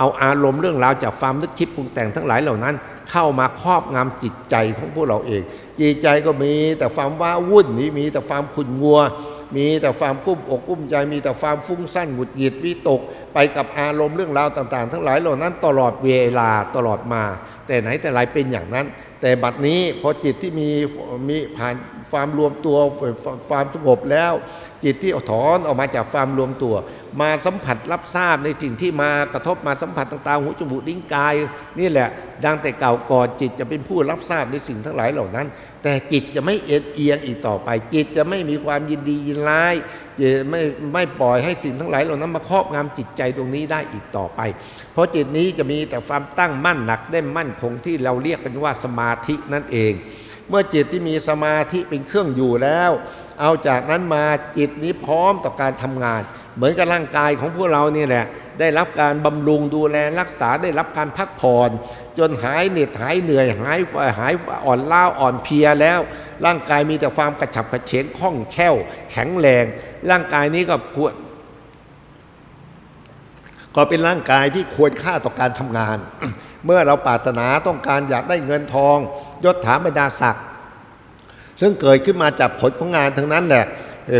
าอารมณ์เรื่องราวจากความนึกคิดปรุงแต่งทั้งหลายเหล่านั้นเข้ามาครอบงำจิตใจของพวกเราเองจิตใจก็มีแต่ความว้าวุ่นมีแต่ความขุ่นมัวมีแต่ความกุ้มอกกุ้มใจมีแต่ความฟุ้งซ่านหงุดหงิดวิตกไปกับอารมณ์เรื่องราวต่างๆทั้งหลายเหล่านั้นตลอดเวลาตลอดมาแต่ไหนแต่ไรเป็นอย่างนั้นแต่บัดนี้พอจิตที่มีผ่านความรวมตัวความสงบแล้วจิตที่ถอนออกมาจากความรวมตัวมาสัมผัสรับทราบในสิ่งที่มากระทบมาสัมผัสต่างๆหูจมูกลิ้นกายนี่แหละดังแต่เก่าก่อนจิตจะเป็นผู้รับทราบในสิ่งทั้งหลายเหล่านั้นแต่จิตจะไม่เอียงอีกต่อไปจิตจะไม่มีความยินดียินร้ายไม่ปล่อยให้สิ่งทั้งหลายเหล่านั้นมาครอบงำจิตใจตรงนี้ได้อีกต่อไปเพราะจิตนี้จะมีแต่ความตั้งมั่นหนักแน่นมั่นคงที่เราเรียกกันว่าสมาธินั่นเองเมื่อจิตที่มีสมาธิเป็นเครื่องอยู่แล้วเอาจากนั้นมาจิตนี้พร้อมต่อการทำงาน เหมือนกับร่างกายของพวกเราเนี่ยแหละได้รับการบำรุงดูแลรักษาได้รับการพักผ่อนจนหายเหน็ดหายเหนื่อยหายอ่อนล้าอ่อนเพลียแล้วร่างกายมีแต่ความกระฉับกระเฉงคล่องแคล่วแข็งแรงร่างกายนี้ก็เป็นร่างกายที่ควรค่าต่อการทำงาน เมื่อเราปรารถนาต้องการอยากได้เงินทองยศถาบรรดาศักดิ์ซึ่งเกิดขึ้นมาจากผลของงานทั้งนั้นแหละ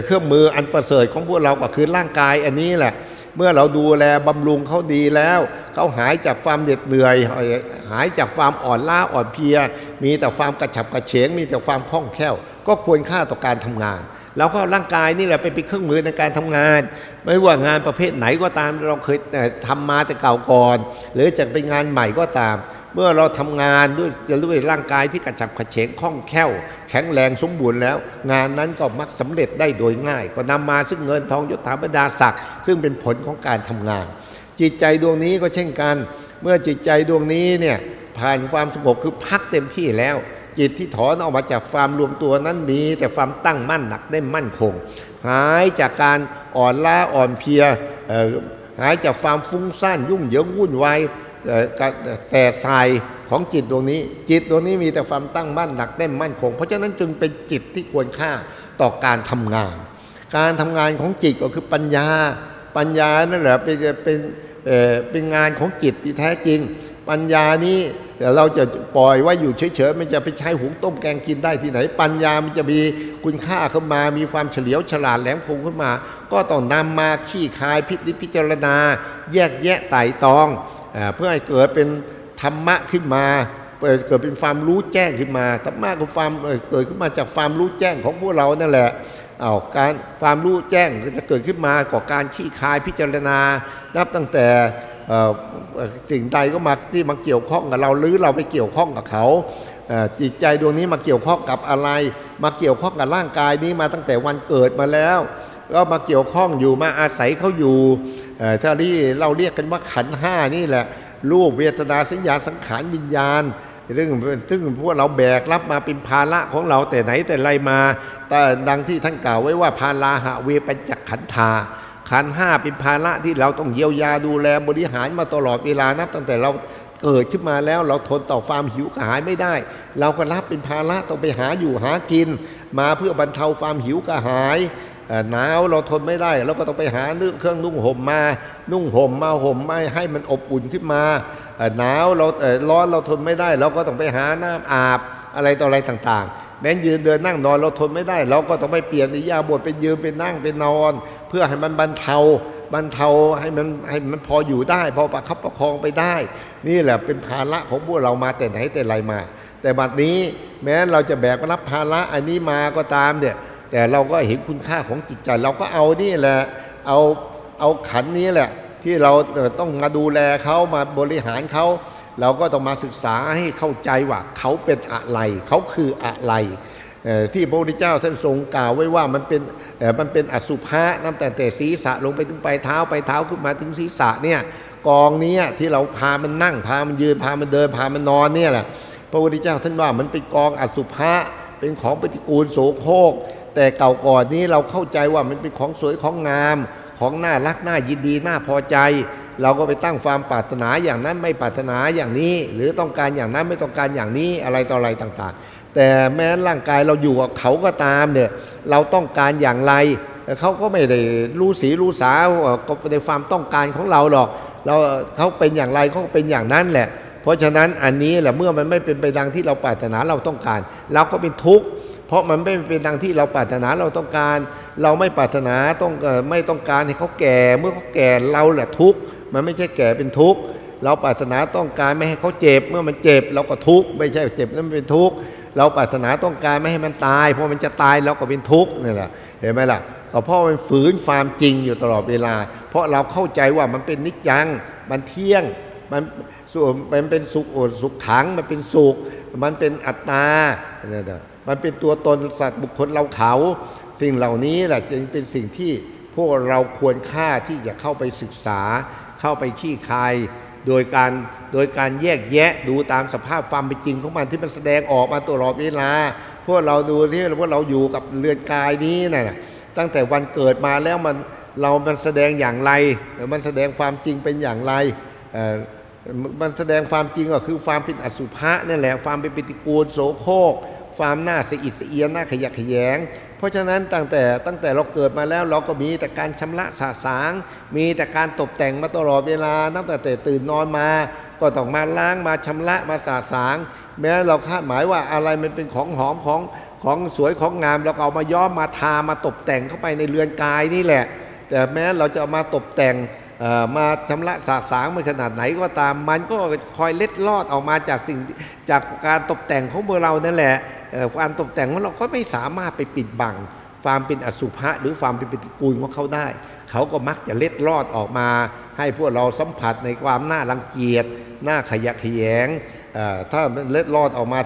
เครื่องมืออันประเสริฐของพวกเราก็คือร่างกายอันนี้แหละเมื่อเราดูแลบำรุงเขาดีแล้วเขาหายจากความเหน็ดเหนื่อยหายจากความอ่อนล้าอ่อนเพลียมีแต่ความกระฉับกระเฉงมีแต่ความคล่องแคล่วก็ควรค่าต่อการทำงานแล้วก็ร่างกายนี่แหละเป็นเครื่องมือในการทำงานไม่ว่างานประเภทไหนก็ตามเราเคยทำมาแต่เก่าก่อนหรือจะเป็นงานใหม่ก็ตามเมื่อเราทำงานด้วยร่างกายที่กระฉับกระเฉงคล่องแคล่วแข็งแรงสมบูรณ์แล้วงานนั้นก็มักสำเร็จได้โดยง่ายก็นำมาซึ่งเงินทองยศถาบรรดาศักดิ์ซึ่งเป็นผลของการทำงานจิตใจดวงนี้ก็เช่นกันเมื่อจิตใจดวงนี้เนี่ยผ่านความสงบคือพักเต็มที่แล้วจิตที่ถอนออกมาจากความรวมตัวนั้นมีแต่ความตั้งมั่นหนักแน่นมั่นคงหายจากการอ่อนล้าอ่อนเพลียหายจากความฟุ้งซ่านยุ่งเหยิงวุ่นวายแส่ทรายของจิตดวงนี้จิตดวงนี้มีแต่ความตั้งมั่นหนักแน่นมั่นคงเพราะฉะนั้นจึงเป็นจิตที่ควรค่าต่อการทำงานการทำงานของจิตก็คือปัญญานั่นแหละเป็นงานของจิตที่แท้จริงปัญญานี้เดี๋ยวเราจะปล่อยไว้อยู่เฉยๆมันจะไปใช้หุงต้มแกงกินได้ที่ไหนปัญญามันจะมีคุณค่าขึ้นมามีความเฉลียวฉลาดแหลมคมขึ้นมาก็ต้องนำมาขี้คายพิจารณาแยกแยะไต่ตองเพื่อให้เกิดเป็นธรรมะขึ้นมาเกิดเป็นความรู้แจ้งขึ้นมาธรรมะคือความเกิดขึ้นมาจากความรู้แจ้งของพวกเรานั่นแหละการความรู้แจ้งก็จะเกิดขึ้นมาก่อการขี้คายพิจารณานับตั้งแต่สิ่งใดก็มาที่มาเกี่ยวข้องกับเราหรือเราไปเกี่ยวข้องกับเขาจิตใจดวงนี้มาเกี่ยวข้องกับอะไรมาเกี่ยวข้องกับร่างกายนี้มาตั้งแต่วันเกิดมาแล้วก็มาเกี่ยวข้องอยู่มาอาศัยเขาอยู่ถ้าที่เราเรียกกันว่าขันธ์ห้านี่แหละรูปเวทนาสัญญาสังขารวิญญาณซึ่งพวกเราแบกรับมาเป็นภาระของเราแต่ไหนแต่ไรมาแต่ดังที่ท่านกล่าวไว้ว่าภาราหะเวปัญจขันธาขันธ์ห้าเป็นภาระที่เราต้องเยียวยาดูแลบริหารมาตลอดเวลานับตั้งแต่เราเกิดขึ้นมาแล้วเราทนต่อความหิวกระหายไม่ได้เราก็รับเป็นภาระต้องไปหาอยู่หากินมาเพื่อบรรเทาความหิวกระหายหนาวเราทนไม่ได้เราก็ต้องไปหาเครื่องนุ่งห่มมานุ่งห่มมาห่มไม่ให้มันอบอุ่นขึ้นมาหนาวเราร้อนเราทนไม่ได้เราก็ต้องไปหาน้ำอาบอะไรต่ออะไรต่างๆแม้ยืนเดินนั่งนอนเราทนไม่ได้เราก็ต้องไปเปลี่ยนอิริยาบถเป็นยืนเป็นนั่งเป็นนอนเพื่อให้มันบรรเทาให้มันพออยู่ได้พอประคับประคองไปได้นี่แหละเป็นภาระของพวกเรามาแต่ไหนแต่ไรมาแต่บัดนี้แม้เราจะแบกรับภาระอันนี้มาก็ตามเนี่ยแต่เราก็เห็นคุณค่าของจิตใจเราก็เอานี่แหละเอาขันนี้แหละที่เราต้องมาดูแลเขามาบริหารเขาเราก็ต้องมาศึกษาให้เข้าใจว่าเขาเป็นอะไรเขาคืออะไรที่พระพุทธเจ้าท่านทรงกล่าวไว้ว่ามันเป็นอสุภะนับแต่ศีรษะลงไปถึงปลายเท้าขึ้นมาถึงศีรษะเนี่ยกองนี้ที่เราพามันนั่งพามันยืนพามันเดินพามันนอนเนี่ยแหละพระพุทธเจ้าท่านว่ามันเป็นกองอสุภะเป็นของปฏิกูลโสโครกแต่เก่าก่อนนี้เราเข้าใจว่ามันเป็นของสวยของงามของน่ารักน่ายินดีน่าพอใจเราก็ไปตั้งความปรารถนาอย่างนั้นไม่ปรารถนาอย่างนี้หรือต้องการอย่างนั้นไม่ต้องการอย่างนี้อะไรต่ออะไรต่างๆแต่แม้ร่างกายเราอยู่กับเขาก็ตามเนี่ยเราต้องการอย่างไรเขาก็ไม่ได้รู้สีรู้สาก็ในความต้องการของเราหรอกเขาเป็นอย่างไรเขาก็เป็นอย่างนั้นแหละเพราะฉะนั้นอันนี้แหละเมื่อมันไม่เป็นไปดังที่เราปรารถนาเราต้องการเราก็เป็นทุกข์เพราะมันไม่เป็นดังที่เราปรารถนาเราต้องการเราไม่ปรารถนาไม่ต้องการให้เขาแก่เมื่อเขาแก่เราแหละทุกข์มันไม่ใช่แก่เป็นทุกข์เราปรารถนาต้องการไม่ให้เขาเจ็บเมื่อมันเจ็บเราก็ทุกข์ไม่ใช่เจ็บแล้วมันเป็นทุกข์เราปรารถนาต้องการไม่ให้มันตายเพราะมันจะตายเราก็เป็นทุกข์นี่แหละเห็นไหมล่ะก็เพราะมันฝืนความจริงอยู่ตลอดเวลาเพราะเราเข้าใจว่ามันเป็นนิจจังมันเที่ยงมันเป็นสุขขังมันเป็นสุขมันเป็นอัตตามันเป็นตัวตนสัตว์บุคคลเราเขาสิ่งเหล่านี้แหละจึงเป็นสิ่งที่พวกเราควรค่าที่จะเข้าไปศึกษาเข้าไปขี้คายโดยการแยกแยะดูตามสภาพความเป็นจริงของมันที่มันแสดงออกมาตลอดเวลาพวกเราดูที่พวกเราอยู่กับเรือนกายนี้นะตั้งแต่วันเกิดมาแล้วมัน เรามันแสดงอย่างไรมันแสดงความจริงเป็นอย่างไรมันแสดงความจริงก็คือความเป็นอสุภะนั่นแหละความเป็นปฏิกูลโสโครกความน่าสะอิดสะเอียนน่าขยะแขยงเพราะฉะนั้นตั้งแต่เราเกิดมาแล้วเราก็มีแต่การชำระสะสางมีแต่การตกแต่งมาตลอดเวลาตั้งแต่ตื่นนอนมาก็ต้องมาล้างมาชำระมาสะสางแม้เราคาดหมายว่าอะไรมันเป็นของหอมของสวยของงามเราก็เอามาย้อมมาทามาตกแต่งเข้าไปในเรือนกายนี่แหละแต่แม้เราจะเอามาตกแต่งมาชำระสะสางมันขนาดไหนก็ตามมันก็คอยเล็ดลอดออกมาจากการตกแต่งของเรานั่นแหละการตกแต่งของเราก็ไม่สามารถไปปิดบังความเป็นอสุภะหรือความเป็นปฏิกูลของเขาได้เขาก็มักจะเล็ดลอดออกมาให้พวกเราสัมผัสในความน่ารังเกียจน่าขยะแขยงถ้าเล็ดลอดออกมา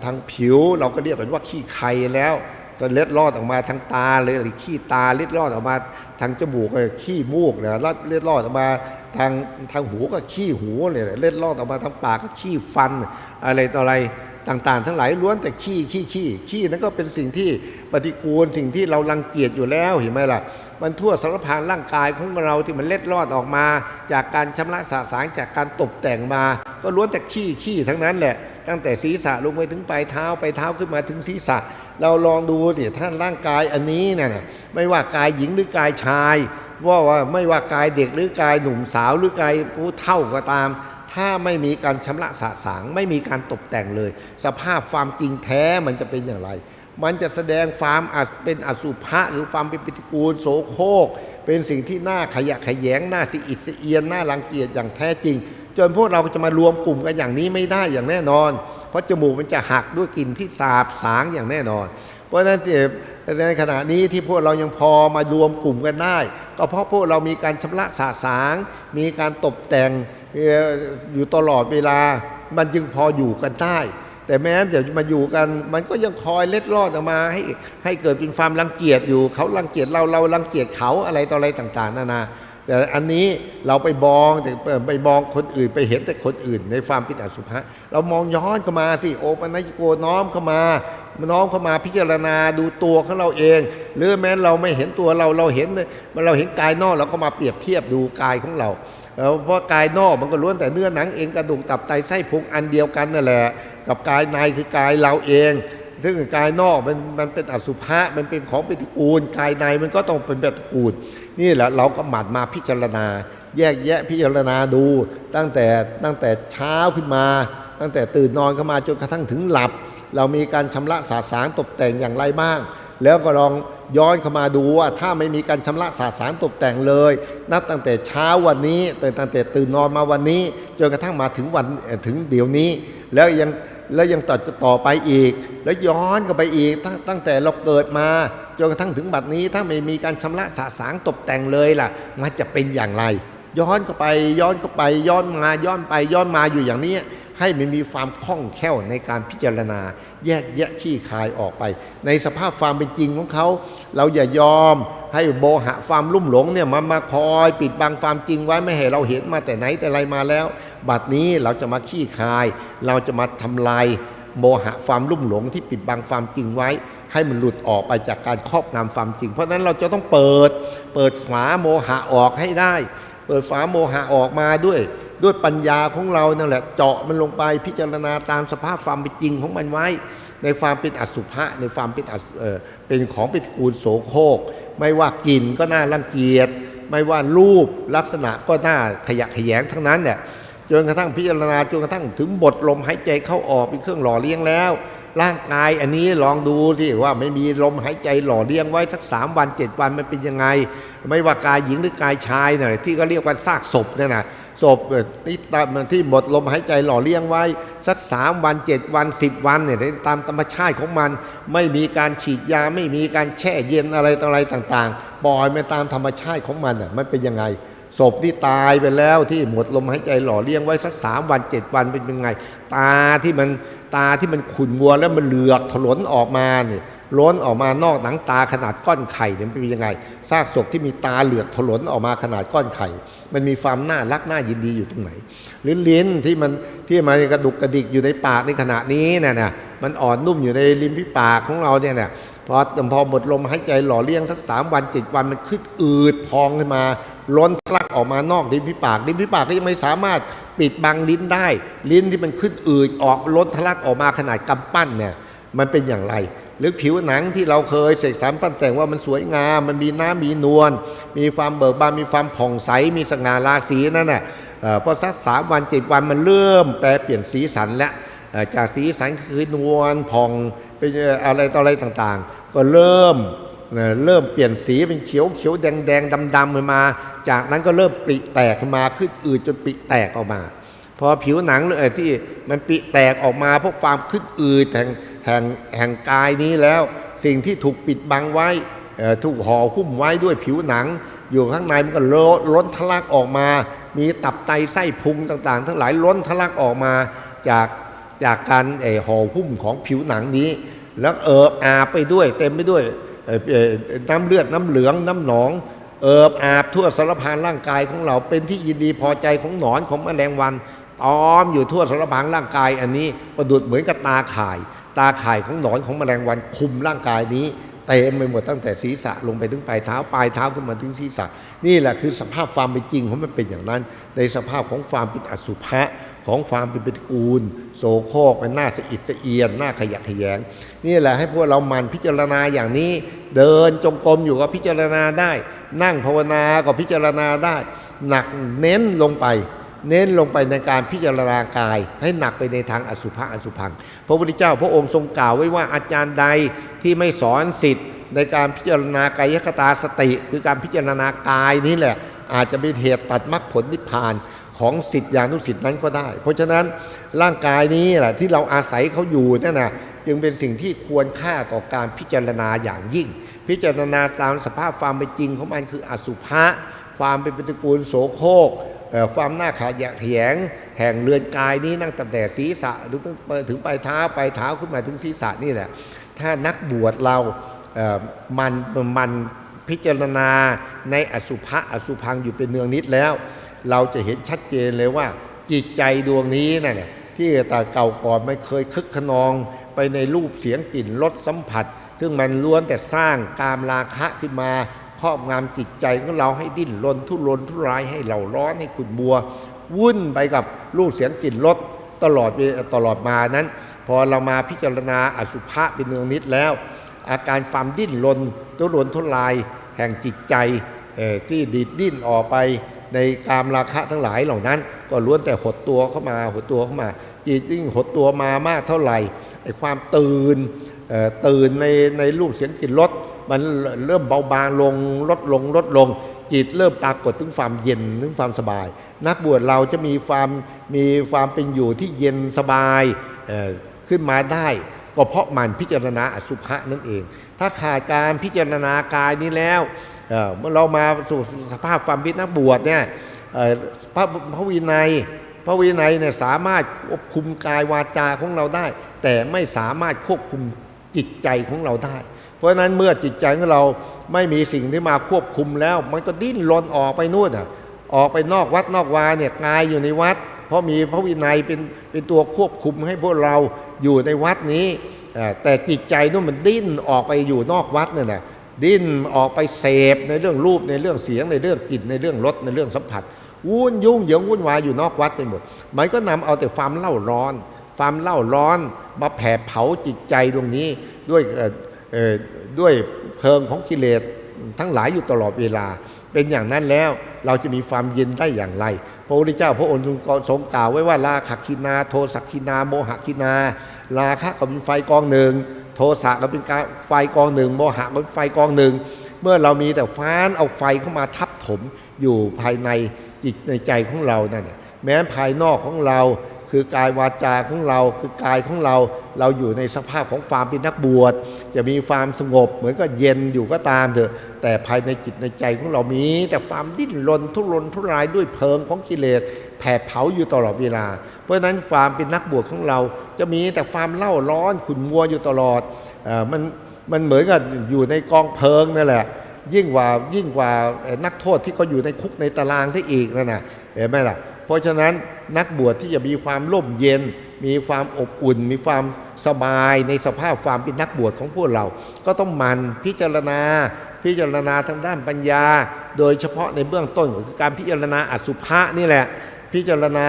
ทางผิวเราก็เรียกกันว่าขี้ใครแล้วเล็ดลอดออกมาทางตาเลยหรือขี้ตาเล็ดลอดออกมาทางจมูกก็ขี้มูกเนี่ยเล็ดลอดออกมาทางหูก็ขี้หูเลยเล็ดลอดออกมาทางปากก็ขี้ฟันอะไรต่ออะไรต่างๆทั้งหลายล้วนแต่ขี้นั้นก็เป็นสิ่งที่ปฏิกูลสิ่งที่เรารังเกียจอยู่แล้วเห็นไหมล่ะมันทั่วสารพางร่างกายของเราที่มันเล็ดลอดออกมาจากการชำระสะสางจากการตกแต่งมาก็ล้วนแต่ขี้ทั้งนั้นแหละตั้งแต่ศีรษะลงไปถึงปลายเท้าขึ้นมาถึงศีรษะเราลองดูสิท่านร่างกายอันนี้เนี่ยไม่ว่ากายหญิงหรือกายชายว่าไม่ว่ากายเด็กหรือกายหนุ่มสาวหรือกายผู้เฒ่าก็ตามถ้าไม่มีการชำระสะสางไม่มีการตกแต่งเลยสภาพความจริงแท้มันจะเป็นอย่างไรมันจะแสดงความเป็นอสุภะหรือความเป็นปฏิกูลโสโครกเป็นสิ่งที่น่าขยะแขยงน่าสะอิดสะเอียนน่ารังเกียจอย่างแท้จริงจนพวกเราจะมารวมกลุ่มกันอย่างนี้ไม่ได้อย่างแน่นอนเพราะจมูกมันจะหักด้วยกลิ่นที่สาบสางอย่างแน่นอนเพราะฉะนั้นในขณะนี้ที่พวกเรายังพอมารวมกลุ่มกันได้ก็เพราะพวกเรามีการชำระสะสางมีการตกแต่งอยู่ตลอดเวลามันจึงพออยู่กันได้แต่แม้เดี๋ยวมาอยู่กันมันก็ยังคอยเล็ดลอดออกมาให้เกิดเป็นความรังเกียจอยู่เขารังเกียจเรารังเกียจเขาอะไรต่ออะไรต่างๆนานาแต่อันนี้เราไปมองคนอื่นไปเห็นแต่คนอื่นในความเป็นอสุภะเรามองย้อนเข้ามาสิโอปัญญโกน้อมเข้ามาพิจารณาดูตัวของเราเองหรือแม้เราไม่เห็นตัวเราเห็นกายนอกเราก็มาเปรียบเทียบดูกายของเราเพราะกายนอกมันก็ล้วนแต่เนื้อหนังเอ็นกระดูกตับไตไส้พุงอันเดียวกันนั่นแหละกับกายในคือกายเราเองซึ่งกายนอกมันเป็นอสุภะมันเป็นของปฏิกูลกายในมันก็ต้องเป็นปฏิกูลนี่แหละเราก็หมั่นมาพิจารณาแยกแยะพิจารณาดูตั้งแต่เช้าขึ้นมาตั้งแต่ตื่นนอนเข้ามาจนกระทั่งถึงหลับเรามีการชำระสะสางตกแต่งอย่างไรบ้างแล้วก็ลองย้อนเข้ามาดูว่าถ้าไม่มีการชำระสะสางตกแต่งเลยนับตั้งแต่เช้าวันนี้ตั้งแต่ตื่นนอนมาวันนี้จนกระทั่งมาถึงเดี๋ยวนี้แล้วยังต่อไปอีกแล้วย้อนก็ไปอีกตั้งแต่เราเกิดมาจนกระทั่งถึงบัดนี้ถ้าไม่มีการชำระสะสางตกแต่งเลยล่ะมันจะเป็นอย่างไรย้อนไปย้อนมาอยู่อย่างนี้ให้มันมีความคล่องแคล่วในการพิจารณาแยกแยะขี้คายออกไปในสภาพความเป็นจริงของเขาเราอย่ายอมให้โมหะความลุ่มหลงเนี่ยมาคอยปิดบังความจริงไว้ไม่ให้เราเห็นมาแต่ไหนแต่ไรมาแล้วบัดนี้เราจะมาขี้คายเราจะมาทำลายโมหะความลุ่มหลงที่ปิดบังความจริงไว้ให้มันหลุดออกไปจากการครอบงำความจริงเพราะฉะนั้นเราจะต้องเปิดฝาโมหะออกให้ได้เปิดฝาโมหะออกมาด้วยปัญญาของเรานั่นแหละเจาะมันลงไปพิจารณาตามสภาพความเป็นจริงของมันไว้ในความเป็นอสุภะในความเป็นของปฏิกูลโสโครกไม่ว่ากลิ่นก็น่ารังเกียจไม่ว่ารูปลักษณะก็น่าขยะแขยงทั้งนั้นเนี่ยจนกระทั่งพิจารณาจนกระทั่งถึงบทลมหายใจเข้าออกเป็นเครื่องหล่อเลี้ยงแล้วร่างกายอันนี้ลองดูสิว่าไม่มีลมหายใจหล่อเลี้ยงไว้สัก3 วัน 7 วันมันเป็นยังไงไม่ว่ากายหญิงหรือกายชายเนี่ยที่ก็เรียกว่าซากศพเนี่ยนะศพที่หมดลมหายใจหล่อเลี้ยงไว้สัก3 วัน 7 วัน 10 วันเนี่ยตามธรรมชาติของมันไม่มีการฉีดยาไม่มีการแช่เย็นอะไรต่ออะไรต่างๆปล่อยไปตามธรรมชาติของมันมันเป็นยังไงศพที่ตายไปแล้วที่หมดลมหายใจหล่อเลี้ยงไว้สัก3 วัน 7 วันเป็นยังไงตาที่มันขุ่นมัวแล้วมันเหลือกถลนออกมาเนี่ยล้นออกมานอกหนังตาขนาดก้อนไข่เนี่ยเป็นยังไงซากศพที่มีตาเหลือกถลนออกมาขนาดก้อนไข่มันมีความน่ารักน่ายินดีอยู่ตรงไหนลิ้นที่มันกระดุกกระดิกอยู่ในปากในขณะนี้เนี่ยมันอ่อนนุ่มอยู่ในริมฝีปากของเราเนี่ย พอหมดลมหายใจหล่อเลี้ยงสัก3 วัน 7 วันมันขึ้นอืดพองขึ้นมาล้นทะลักออกมานอกริมฝีปากก็ยังไม่สามารถปิดบังลิ้นได้ลิ้นที่มันขึ้นอืดออกล้นทะลักออกมาขนาดกำปั้นเนี่ยมันเป็นอย่างไรหรือผิวหนังที่เราเคยเสกสรรปั้นแต่งว่ามันสวยงามมันมีน้ำมีนวลมีความเบิกบานมีความผ่องใสมีสง่าราศีนั่นน่ะพอสัก3 วัน 7 วันมันเริ่มแปลเปลี่ยนสีสันแล้วจากสีสันคือนวลผ่องเป็นอะไรต่ออะไรต่างๆก็เริ่มเปลี่ยนสีเป็นเขียวแดงดำมาจากนั้นก็เริ่มปริแตกมาขึ้นอืดจนปริแตกออกมาพอผิวหนังที่มันปริแตกออกมาเพราะความขึ้นอืดแห่งกายนี้แล้วสิ่งที่ถูกปิดบังไว้ถูกห่อหุ้มไว้ด้วยผิวหนังอยู่ข้างในมันก็ล้นทะลักออกมามีตับไตไส้พุงต่างๆทั้งหลายล้นทะลักออกมาจากการห่อหุ้มของผิวหนังนี้แล้วอาบไปด้วยเต็มไปด้วยน้ำเลือดน้ำเหลืองน้ำหนองอาบทั่วสารพานร่างกายของเราเป็นที่ยินดีพอใจของหนอนของแมลงวันตอมอยู่ทั่วสารพานร่างกายอันนี้ประดุจเหมือนกับตาข่ายของหนอนของแมลงวันคุมร่างกายนี้เต็มไปหมดตั้งแต่ศีรษะลงไปถึงปลายเท้าขึ้นมาถึงศีรษะนี่แหละคือสภาพความเป็นจริงของมันเป็นอย่างนั้นในสภาพของความเป็นอสุภะของความเป็นปฏิกูลโสโครกเป็นหน้าสะอิดสะเอียนหน้าขยะแขยงนี่แหละให้พวกเรามันพิจารณาอย่างนี้เดินจงกรมอยู่ก็พิจารณาได้นั่งภาวนาก็พิจารณาได้หนักเน้นลงไปในการพิจารณากายให้หนักไปในทางอสุภะอสุภังพระพุทธเจ้าพระองค์ทรงกล่าวไว้ว่าอาจารย์ใดที่ไม่สอนศิษย์ในการพิจารณากายคตาสติคือการพิจารณากายนี่แหละอาจจะเป็นเหตุตัดมรรคผลนิพพานของศิษยานุศิษย์นั้นก็ได้เพราะฉะนั้นร่างกายนี้แหละที่เราอาศัยเขาอยู่นั่นนะจึงเป็นสิ่งที่ควรค่าต่อการพิจารณาอย่างยิ่งพิจารณาตามสภาพความเป็นจริงของมันคืออสุภะความเป็นปฏิกูลโสโครกความหน้าขยะแขยงแห่งเรือนกายนี้นั่งตั้งแต่ศีรษะถึงปลายเท้าขึ้นมาถึงศีรษะนี่แหละถ้านักบวชเรามันพิจารณาในอสุภะอสุภังอยู่เป็นเนืองนิดแล้วเราจะเห็นชัดเจนเลยว่าจิตใจดวงนี้นั่นแหละที่แต่เก่าก่อนไม่เคยคึกขนองไปในรูปเสียงกลิ่นรสสัมผัสซึ่งมันล้วนแต่สร้างกามราคะขึ้นมาครอบงำจิตใจของเราให้ดิ้นรนทุรนทุรายให้เหล่าร้อนให้ขุ่นมัววุ่นไปกับรูปเสียงกลิ่นรสตลอดมานั้นพอเรามาพิจารณาอสุภะเป็นเนืองนิดแล้วอาการความดิ้นรนทุรนทุรายแห่งจิตใจที่ดิ้นออกไปในกามราคะทั้งหลายเหล่านั้นก็ล้วนแต่หดตัวเข้ามาจิตยิ่งหดตัวมามากเท่าไหร่ไอ้ความตื่นในรูปเสียงกลิ่นรสมันเริ่มเบาบางลงลดลงจิตเริ่มปรากฏถึงความเย็นถึงความสบายนักบวชเราจะมีความเป็นอยู่ที่เย็นสบายขึ้นมาได้ก็เพราะมันพิจารณาอสุภะนั่นเองถ้าขาดการพิจารณากายนี้แล้วเมื่อเรามาสู่สภาพความเป็นนักบวชเนี่ยพระวินัยเนี่ยสามารถควบคุมกายวาจาของเราได้แต่ไม่สามารถควบคุมจิตใจของเราได้เพราะฉะนั้นเมื่อจิตใจของเราไม่มีสิ่งที่มาควบคุมแล้วมันก็ดิ้นรนออกไปนู่นออกไปนอกวัดนอกวาเนี่ยกายอยู่ในวัดเพราะมีพระวินัยเป็นตัวควบคุมให้พวกเราอยู่ในวัดนี้แต่จิตใจนู่นมันดิ้นออกไปอยู่นอกวัดเนี่ยนะดิ้นออกไปเสพในเรื่องรูปในเรื่องเสียงในเรื่องกลิ่นในเรื่องรสในเรื่องสัมผัสยุ่งเหยิงวุ่นวายอยู่นอกวัดไปหมดมันก็นำเอาแต่ความเล่าร้อนมาแผดเผาจิตใจตรงนี้ด้วยเพลิงของกิเลสทั้งหลายอยู่ตลอดเวลาเป็นอย่างนั้นแล้วเราจะมีความเย็นได้อย่างไรพระพุทธเจ้าพระองค์ทรงกล่าวไว้ว่าราคะคินาโทสักคินาโมหะคินาราคะก็เป็นไฟกองหนึ่งโทสะก็เป็นไฟกองหนึ่งโมหะก็เป็นไฟกองหนึ่งเมื่อเรามีแต่ฟ้านเอาไฟเข้ามาทับถมอยู่ภายในจิตในใจของเรานั่นแหละแม้ภายนอกของเราคือกายวาจาของเราคือกายของเราอยู่ในสภาพของความเป็นนักบวชจะมีความสงบเหมือนกับเย็นอยู่ก็ตามเถอะแต่ภายในจิตในใจของเรามีแต่ความดิ้นรนทุรนทุรายด้วยเพลิงของกิเลสแผดเผาอยู่ตลอดเวลาเพราะฉะนั้นความเป็นนักบวชของเราจะมีแต่ความเล่าร้อนขุ่นมัวอยู่ตลอดมันเหมือนกับอยู่ในกองเพลิงนั่นแหละยิ่งกว่านักโทษที่เขาอยู่ในคุกในตารางซะอีกนั่นน่ะเห็นไหมล่ะเพราะฉะนั้นนักบวชที่จะมีความร่มเย็น มีความอบอุ่นมีความสบายในสภาพความเป็นนักบวชของพวกเราก็ต้องหมั่นพิจารณาทางด้านปัญญาโดยเฉพาะในเบื้องต้นก็คือการพิจารณาอสุภะนี่แหละพิจารณา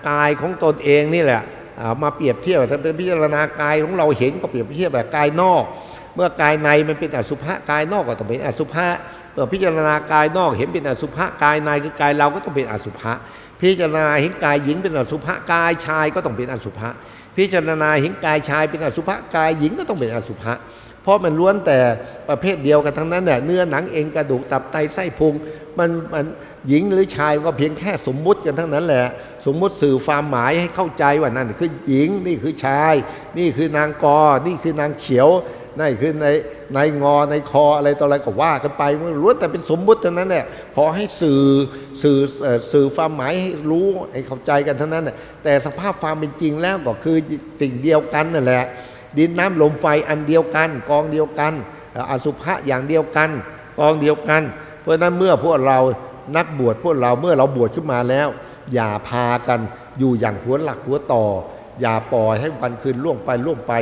กายของตนเองนี่แหละมาเปรียบเทียบถ้าเป็นพิจารณากายของเราเห็นก็เปรียบเทียบแบบกายนอกเมื่อกายในมันเป็นอสุภะกายนอกก็ต้องเป็นอสุภะเมื่อพิจารณากายนอกเห็นเป็นอสุภะกายในคือกายเราก็ต้องเป็นอสุภะพิจารณาเห็นกายหญิงเป็นอสุภะกายชายก็ต้องเป็นอสุภะพิจารณาเห็นกายชายเป็นอสุภะกายหญิงก็ต้องเป็นอสุภะเพราะมันล้วนแต่ประเภทเดียวกันทั้งนั้นแหละเนื้อหนังเอ็นกระดูกตับไตไส้พุงมันหญิงหรือชายก็เพียงแค่สมมุติกันทั้งนั้นแหละสมมุติสื่อความหมายให้เข้าใจว่านั่นคือหญิงนี่คือชายนี่คือนางกอนี่คือนางเขียวนั่นคือในงอในคออะไรต่ออะไรก็ว่ากันไปมันล้วนแต่เป็นสมมุติเท่านั้นแหละพอให้สื่อความหมายให้รู้ให้เข้าใจกันเท่านั้นแหละแต่สภาพความเป็นจริงแล้วก็คือสิ่งเดียวกันนั่นแหละดินน้ำลมไฟอันเดียวกันกองเดียวกันอสุภะอย่างเดียวกันกองเดียวกันเพราะฉะนั้นเมื่อพวกเรานักบวชพวกเราเมื่อเราบวชขึ้นมาแล้วอย่าพากันอยู่อย่างหัวหลักหัวต่ออย่าปล่อยให้วันคืนล่วงไป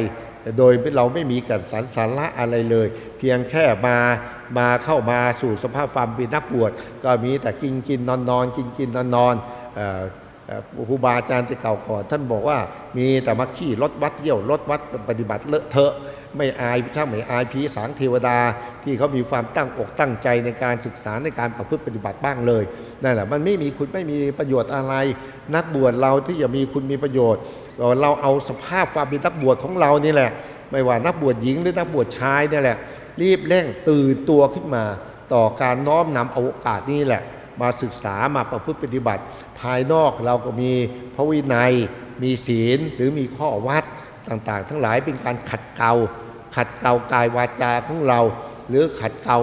โดยเราไม่มีกันสาระอะไรเลยเพียงแค่มาเข้ามาสู่สภาพความเป็นนักบวชก็มีแต่กินนอนกินนอนครูบาอาจารย์ที่เก่าก่อนท่านบอกว่ามีแต่มาขี้รถวัดเยี่ยวรถวัดปฏิบัติเลอะเทอะไม่อายถ้าไม่อายผีสางเทวดาที่เขามีความตั้งอกตั้งใจในการศึกษาในการประพฤติปฏิบัติบ้างเลยนั่นแหละมันไม่มีคุณไม่มีประโยชน์อะไรนักบวชเราที่จะมีคุณมีประโยชน์เราเอาสภาพความเป็นนักบวชของเรานี่แหละไม่ว่านักบวชหญิงหรือนักบวชชายนี่แหละรีบเร่งตื่นตัวขึ้นมาต่อการน้อมนำเอาโอกาสนี้แหละมาศึกษามาประพฤติปฏิบัติภายนอกเราก็มีพระวินัยมีศีลหรือมีข้อวัดต่างๆทั้งหลายเป็นการขัดเกลากายวาจาของเราหรือขัดเกลา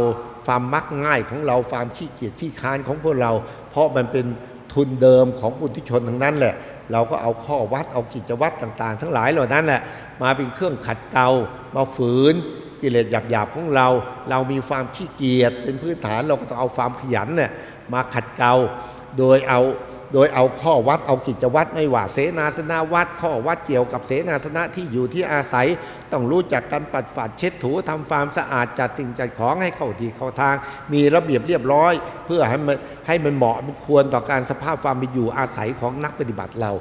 ความมักง่ายของเราความขี้เกียจขี้ค้านของพวกเราเพราะมันเป็นทุนเดิมของปุถุชนทั้งนั้นแหละเราก็เอาข้อวัดเอากิจวัตรต่างๆทั้งหลายเหล่านั้นแหละมาเป็นเครื่องขัดเกลามาฝืนกิเลสหยาบๆของเรามีความขี้เกียจเป็นพื้นฐานเราก็ต้องเอาความขยันเนี่ยมาขัดเกลาโดยเอาข้อวัดเอากิจวัตรไม่ว่าเสนาสนะวัดข้อวัดเกี่ยวกับเสนาสนะที่อยู่ที่อาศัยต้องรู้จักการปัดฝาดเช็ดถูทำความสะอาดจัดสิ่งจัดของให้เข้าที่เข้าทางมีระเบียบเรียบร้อยเพื่อให้มันเหมาะมันควรต่อการสภาพความเป็นอยู่อาศัยของนักปฏิบัติเรา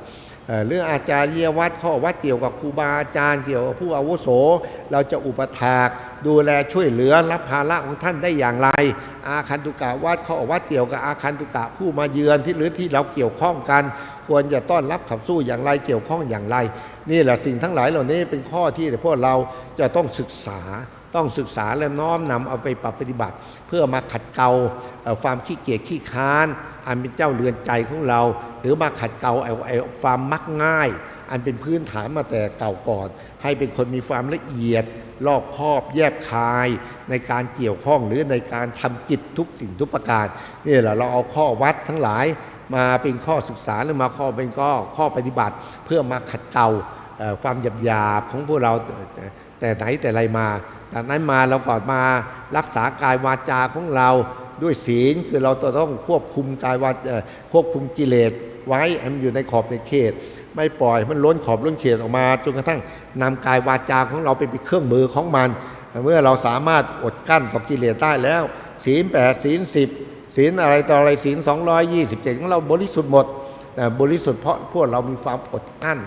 เรื่องอาจารย์วัดข้อวัดเกี่ยวกับครูบาอาจารย์เกี่ยวกับผู้อาวุโสเราจะอุปถากดูแลช่วยเหลือรับภาระของท่านได้อย่างไรอาคันตุกะวัดข้อวัดเกี่ยวกับอาคันตุกะผู้มาเยือนที่หรือที่เราเกี่ยวข้องกันควรจะต้อนรับขับสู้อย่างไรเกี่ยวข้องอย่างไรนี่แหละสิ่งทั้งหลายเหล่านี้เป็นข้อที่พวกเราจะต้องศึกษาและน้อมนำเอาไปปฏิบัติเพื่อมาขัดเกลาความขี้เกียจขี้ค้านอันเป็นเจ้าเรือนใจของเราหรือมาขัดเกลาความมักง่ายอันเป็นพื้นฐานมาแต่เก่าก่อนให้เป็นคนมีความละเอียดรอบคอบแยบคายในการเกี่ยวข้องหรือในการทำกิจทุกสิ่งทุกประการนี่แหละเราเอาข้อวัดทั้งหลายมาเป็นข้อศึกษาหรือมาเป็นข้อปฏิบัติเพื่อมาขัดเกลาความหยาบของพวกเราแต่ไหนแต่ไรมาจากนั้นมาเราก็มารักษากายวาจาของเราด้วยศีลคือเราต้องควบคุมกายวาจาควบคุมกิเลสไว้ให้มันอยู่ในขอบในเขตไม่ปล่อยมันล้นขอบล้นเขตออกมาจนกระทั่งนำกายวาจาของเราไปเป็นเครื่องมือของมันเมื่อเราสามารถอดกั้นต่อกิเลสได้แล้วศีล8ศีล10ศีลอะไรต่ออะไรศีล227ของเราบริสุทธิ์หมดแต่บริสุทธิ์เพราะพวกเรามีความอดกั้น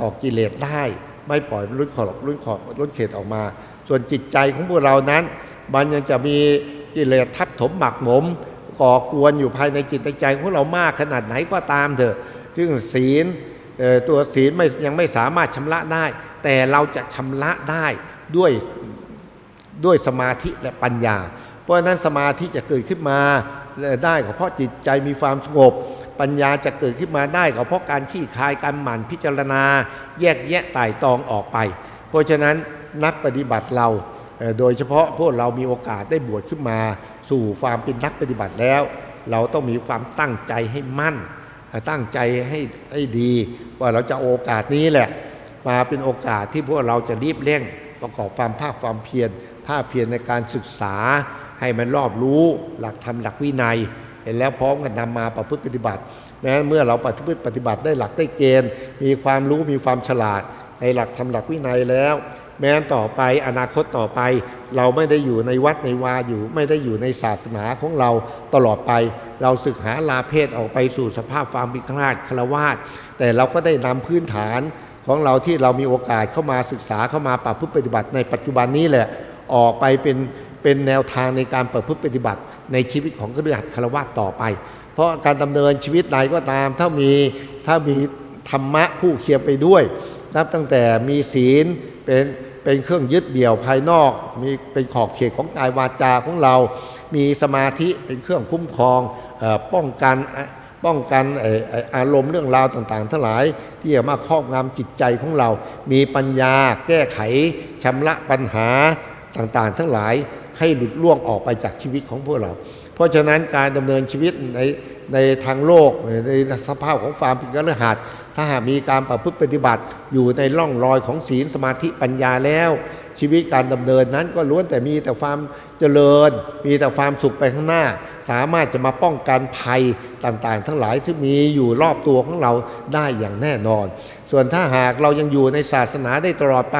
ต่อกิเลสได้ไม่ปล่อยล้นขอบล้นเขตออกมาส่วนจิตใจของพวกเรานั้นมันยังจะมีกิเลสทับถมหมักหมมก่อกวนอยู่ภายในจิตในใจของเรามากขนาดไหนก็ตามเถอะซึ่งศีลตัวศีลยังไม่สามารถชำระได้แต่เราจะชำระได้ด้วยสมาธิและปัญญาเพราะฉะนั้นสมาธิจะเกิดขึ้นมาได้ก็เพราะจิตใจมีความสงบปัญญาจะเกิดขึ้นมาได้ก็เพราะการขี้คายการหมั่นพิจารณาแยกแยะไต่ตองออกไปเพราะฉะนั้นนักปฏิบัติเราโดยเฉพาะพวกเรามีโอกาสได้บวชขึ้นมาสู่ความเป็นนักปฏิบัติแล้วเราต้องมีความตั้งใจให้มั่นตั้งใจให้ดีว่าเราจะโอกาสนี้แหละมาเป็นโอกาสที่พวกเราจะรีบเร่งประกอบความภาคความเพียรในการศึกษาให้มันรอบรู้หลักธรรมหลักวินัย ห็นแล้วพร้อมกันนำมาประพฤติปฏิบัติแม้เมื่อเราประพฤติปฏิบัติได้หลักได้เกณฑ์มีความรู้มีความฉลาดในหลักธรรมหลักวินัยแล้วแม้ต่อไปอนาคตต่อไปเราไม่ได้อยู่ในวัดในวาอยู่ไม่ได้อยู่ในศาสนาของเราตลอดไปเราศึกหาลาเพศออกไปสู่สภาพความเป็นฆราวาสแต่เราก็ได้นำพื้นฐานของเราที่เรามีโอกาสเข้ามาศึกษาเข้ามาประพฤติปฏิบัติในปัจจุบันนี้แหละออกไปเป็นแนวทางในการประพฤติปฏิบัติในชีวิตของคฤหัสถ์ฆราวาสต่อไปเพราะการดำเนินชีวิตใดก็ตามถ้ามีธรรมะคู่เคียงไปด้วยนับตั้งแต่มีศีลเป็นเครื่องยึดเดี่ยวภายนอกมีเป็นขอบเขตของกายวาจาของเรามีสมาธิเป็นเครื่องคุ้มครองป้องกันอารมณ์เรื่องราวต่างๆทั้งหลายที่จะมาครอบงำจิตใจของเรามีปัญญาแก้ไขชำระปัญหาต่างๆทั้งหลายให้หลุดล่วงออกไปจากชีวิตของพวกเราเพราะฉะนั้นการดำเนินชีวิตในทางโลกในสภาพของความเป็นคฤหัสถ์ถ้าหากมีการประพฤติปฏิบัติอยู่ในร่องรอยของศีลสมาธิปัญญาแล้วชีวิตการดำเนินนั้นก็ล้วนแต่มีแต่ความเจริญมีแต่ความสุขไปข้างหน้าสามารถจะมาป้องกันภัยต่างๆทั้งหลายที่มีอยู่รอบตัวของเราได้อย่างแน่นอนส่วนถ้าหากเรายังอยู่ในศาสนาได้ตลอดไป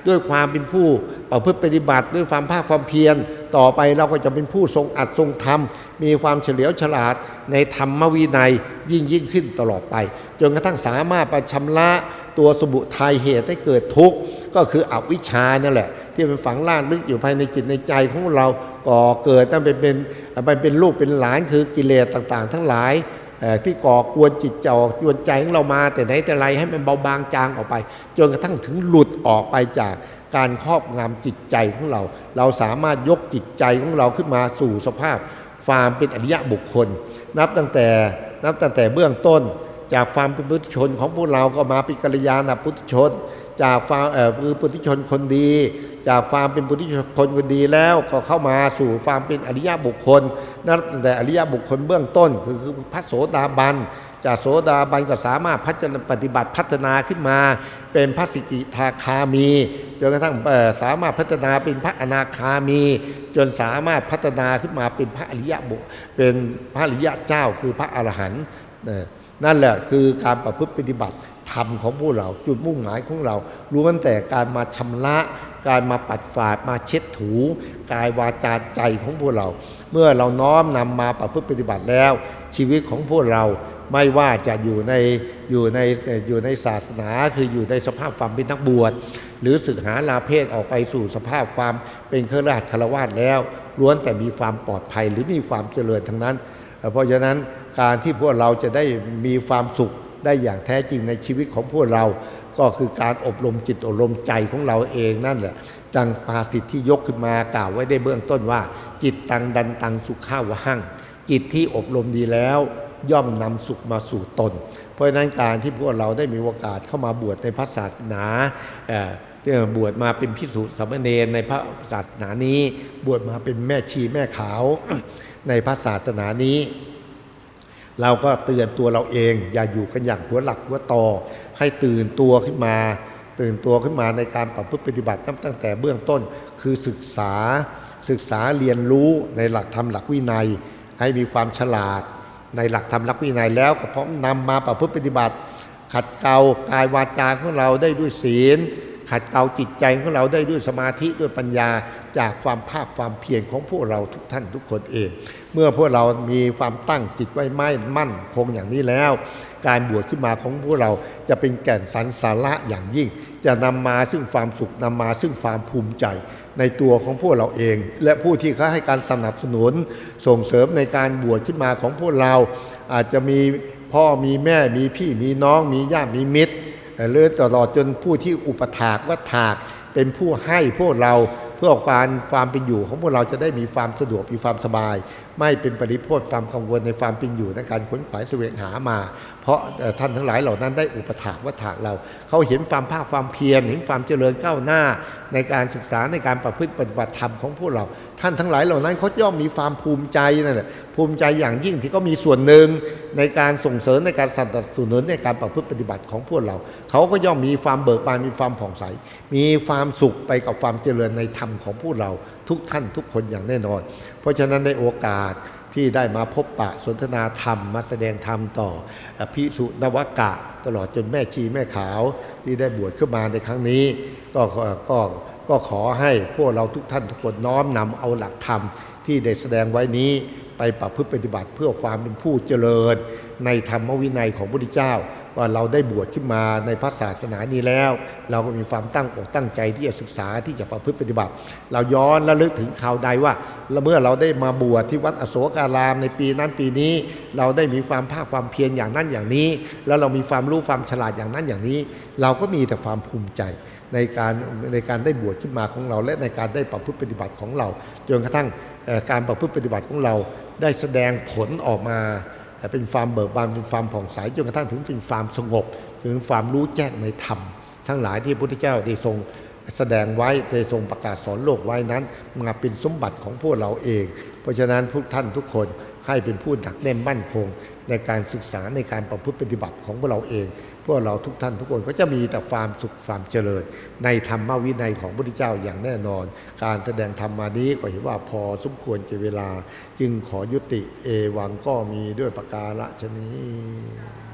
ด้วยความเป็นผู้ประพฤติปฏิบัติด้วยความภาคความเพียรต่อไปเราก็จะเป็นผู้ทรงอัดทรงธรรมมีความเฉลียวฉลาดในธรรมวินัยยิ่งขึ้นตลอดไปจนกระทั่งสามารถชำระตัวสมุทัยเหตุให้เกิดทุกข์ก็คืออวิชชานั่นแหละที่มันฝังรากลึกอยู่ภายในจิตในใจของเราก่อเกิดตั้งเป็นลูกเป็นหลานคือกิเลสต่างๆทั้งหลายที่ก่อกวนจิตใจกวนใจของเรามาแต่ไหนแต่ไรให้มันเบาบางจางออกไปจนกระทั่งถึงหลุดออกไปจากการครอบงำจิตใจของเราสามารถยกจิตใจของเราขึ้นมาสู่สภาพความเป็นอริยบุคคลนับตั้งแต่เบื้องต้นจากความเป็นปุถุชนของพวกเราก็มาเป็นกัลยาณปุถุชนจากความคือปุถุชนคนดีจากความเป็นปุถุชนคนดีแล้วก็เข้ามาสู่ความเป็นอริยบุคคลนับตั้งแต่อริยบุคคลเบื้องต้นคือพระโสดาบันจากโสดาบันก็สามารถปฏิบัติพัฒนาขึ้นมาเป็นพระสกิทาคามีจนกระทั่งสามารถพัฒนาเป็นพระอนาคามีจนสามารถพัฒนาขึ้นมาเป็นพระอริยบุคคลเป็นพระอริยเจ้าคือพระอรหันต์นั่นแหละคือการประพฤติปฏิบัติธรรมของพวกเราจุดมุ่งหมายของเราล้วนแต่การมาชำระการมาปัดฝาดมาเช็ดถูกายวาจาใจของพวกเราเมื่อเราน้อมนำมาประพฤติปฏิบัติแล้วชีวิตของพวกเราไม่ว่าจะอยู่ในศาสนาคืออยู่ในสภาพความเป็นนักบวชหรือศึกหาลาเพศออกไปสู่สภาพความเป็นฆราวาสแล้วล้วนแต่มีความปลอดภัยหรือมีความเจริญทั้งนั้นเพราะฉะนั้นการที่พวกเราจะได้มีความสุขได้อย่างแท้จริงในชีวิตของพวกเราก็คือการอบรมจิตอบรมใจของเราเองนั่นแหละดังภาษิตที่ยกขึ้นมากล่าวไว้ได้เบื้องต้นว่าจิตตังดันตังสุขาวะหั่งจิตที่อบรมดีแล้วย่อมนำสุขมาสู่ตนเพราะฉะนั้นการที่พวกเราได้มีโอกาสเข้ามาบวชในพระศาสนาบวชมาเป็นภิกษุสามเณรในพระศาสนานี้บวชมาเป็นแม่ชีแม่ขาว ในพระศาสนานี้เราก็เตือนตัวเราเองอย่าอยู่กันอย่างหัวหลักหัวตอให้ตื่นตัวขึ้นมาในการประพฤติปฏิบัติตั้งแต่เบื้องต้นคือศึกษาเรียนรู้ในหลักธรรมหลักวินัยให้มีความฉลาดในหลักธรรมหลักวินัยแล้วก็พร้อมนำมาประพฤติปฏิบัติขัดเกลากายวาจาของเราได้ด้วยศีลขัดเกลาจิตใจของเราได้ด้วยสมาธิด้วยปัญญาจากความภาคความเพียรของพวกเราทุกท่านทุกคนเองเมื่อพวกเรามีความตั้งจิตไว้มั่นคงอย่างนี้แล้วการบวชขึ้นมาของพวกเราจะเป็นแก่นสรรสาระอย่างยิ่งจะนำมาซึ่งความสุขนำมาซึ่งความภูมิใจในตัวของพวกเราเองและผู้ที่เขาให้การสนับสนุนส่งเสริมในการบวชขึ้นมาของพวกเราอาจจะมีพ่อมีแม่มีพี่มีน้องมีญาติมีมิตรหรือตลอดจนผู้ที่อุปถากวัฏถากเป็นผู้ให้พวกเราเพื่อความเป็นอยู่ของพวกเราจะได้มีความสะดวกมีความสบายไม่เป็นปริโภคความกังวลในความเป็นอยู่ในการขนขวายแสวงหามาเพราะท่านทั้งหลายเหล่านั้นได้อุปถากวัฏถากเราเขาเห็นความภาคความเพียรเห็นความเจริญก้าวหน้าในการศึกษาในการประพฤติปฏิบัติธรรมของพวกเราท่านทั้งหลายเหล่านั้นเขาย่อมมีความภูมิใจนั่นแหละภูมิใจอย่างยิ่งที่เขามีส่วนหนึ่งในการส่งเสริมในการสนับสนุนในการประพฤติปฏิบัติของพวกเราเขาก็ย่อมมีความเบิกบานมีความผ่องใสมีความสุขไปกับความเจริญในธรรมของพวกเราทุกท่านทุกคนอย่างแน่นอนเพราะฉะนั้นในโอกาส ที่ได้มาพบปะสนทนาธรรมมาแสดงธรรมต่อภิกษุนวกะตลอดจนแม่ชีแม่ขาวที่ได้บวชขึ้นมาในครั้งนี้ก็ขอให้พวกเราทุกท่านทุกคนน้อมนำเอาหลักธรรมที่ได้แสดงไว้นี้ไปประพฤติปฏิบัติเพื่อความเป็นผู้เจริญในธรรมวินัยของพระพุทธเจ้าว่าเราได้บวชขึ้นมาในพระศาสนานี้แล้วเราก็มีความตั้งอกตั้งใจที่จะศึกษาที่จะประพฤติปฏิบัติเราย้อนระลึกถึงข่าวใดว่าเมื่อเราได้มาบวชที่วัดอโศการามในปีนั้นปีนี้เราได้มีความภาคความเพียรอย่างนั้นอย่างนี้แล้วเรามีความรู้ความฉลาดอย่างนั้นอย่างนี้เราก็มีแต่ความภูมิใจในการได้บวชขึ้นมาของเราและในการได้ประพฤติปฏิบัติของเราจนกระทั่งการประพฤติปฏิบัติของเราได้แสดงผลออกมาเป็นความเบิกบานเป็นความผ่องใสจนกระทั่งถึงเป็นความสงบถึงความรู้แจ้งในธรรมทั้งหลายที่พระพุทธเจ้าได้ทรงแสดงไว้ได้ทรงประกาศสอนโลกไว้นั้นมาเป็นสมบัติของพวกเราเองเพราะฉะนั้นพวกท่านทุกคนให้เป็นผู้หนักแน่นมั่นคงในการศึกษาในการประพฤติปฏิบัติของพวกเราเองพวกเราทุกท่านทุกคนก็จะมีแต่ความสุขความเจริญในธรรมวินัยของพระพุทธเจ้าอย่างแน่นอนการแสดงธรรมมานี้ก็เห็นว่าพอสมควรแก่เวลาจึงขอยุติเอวังก็มีด้วยประการฉะนี้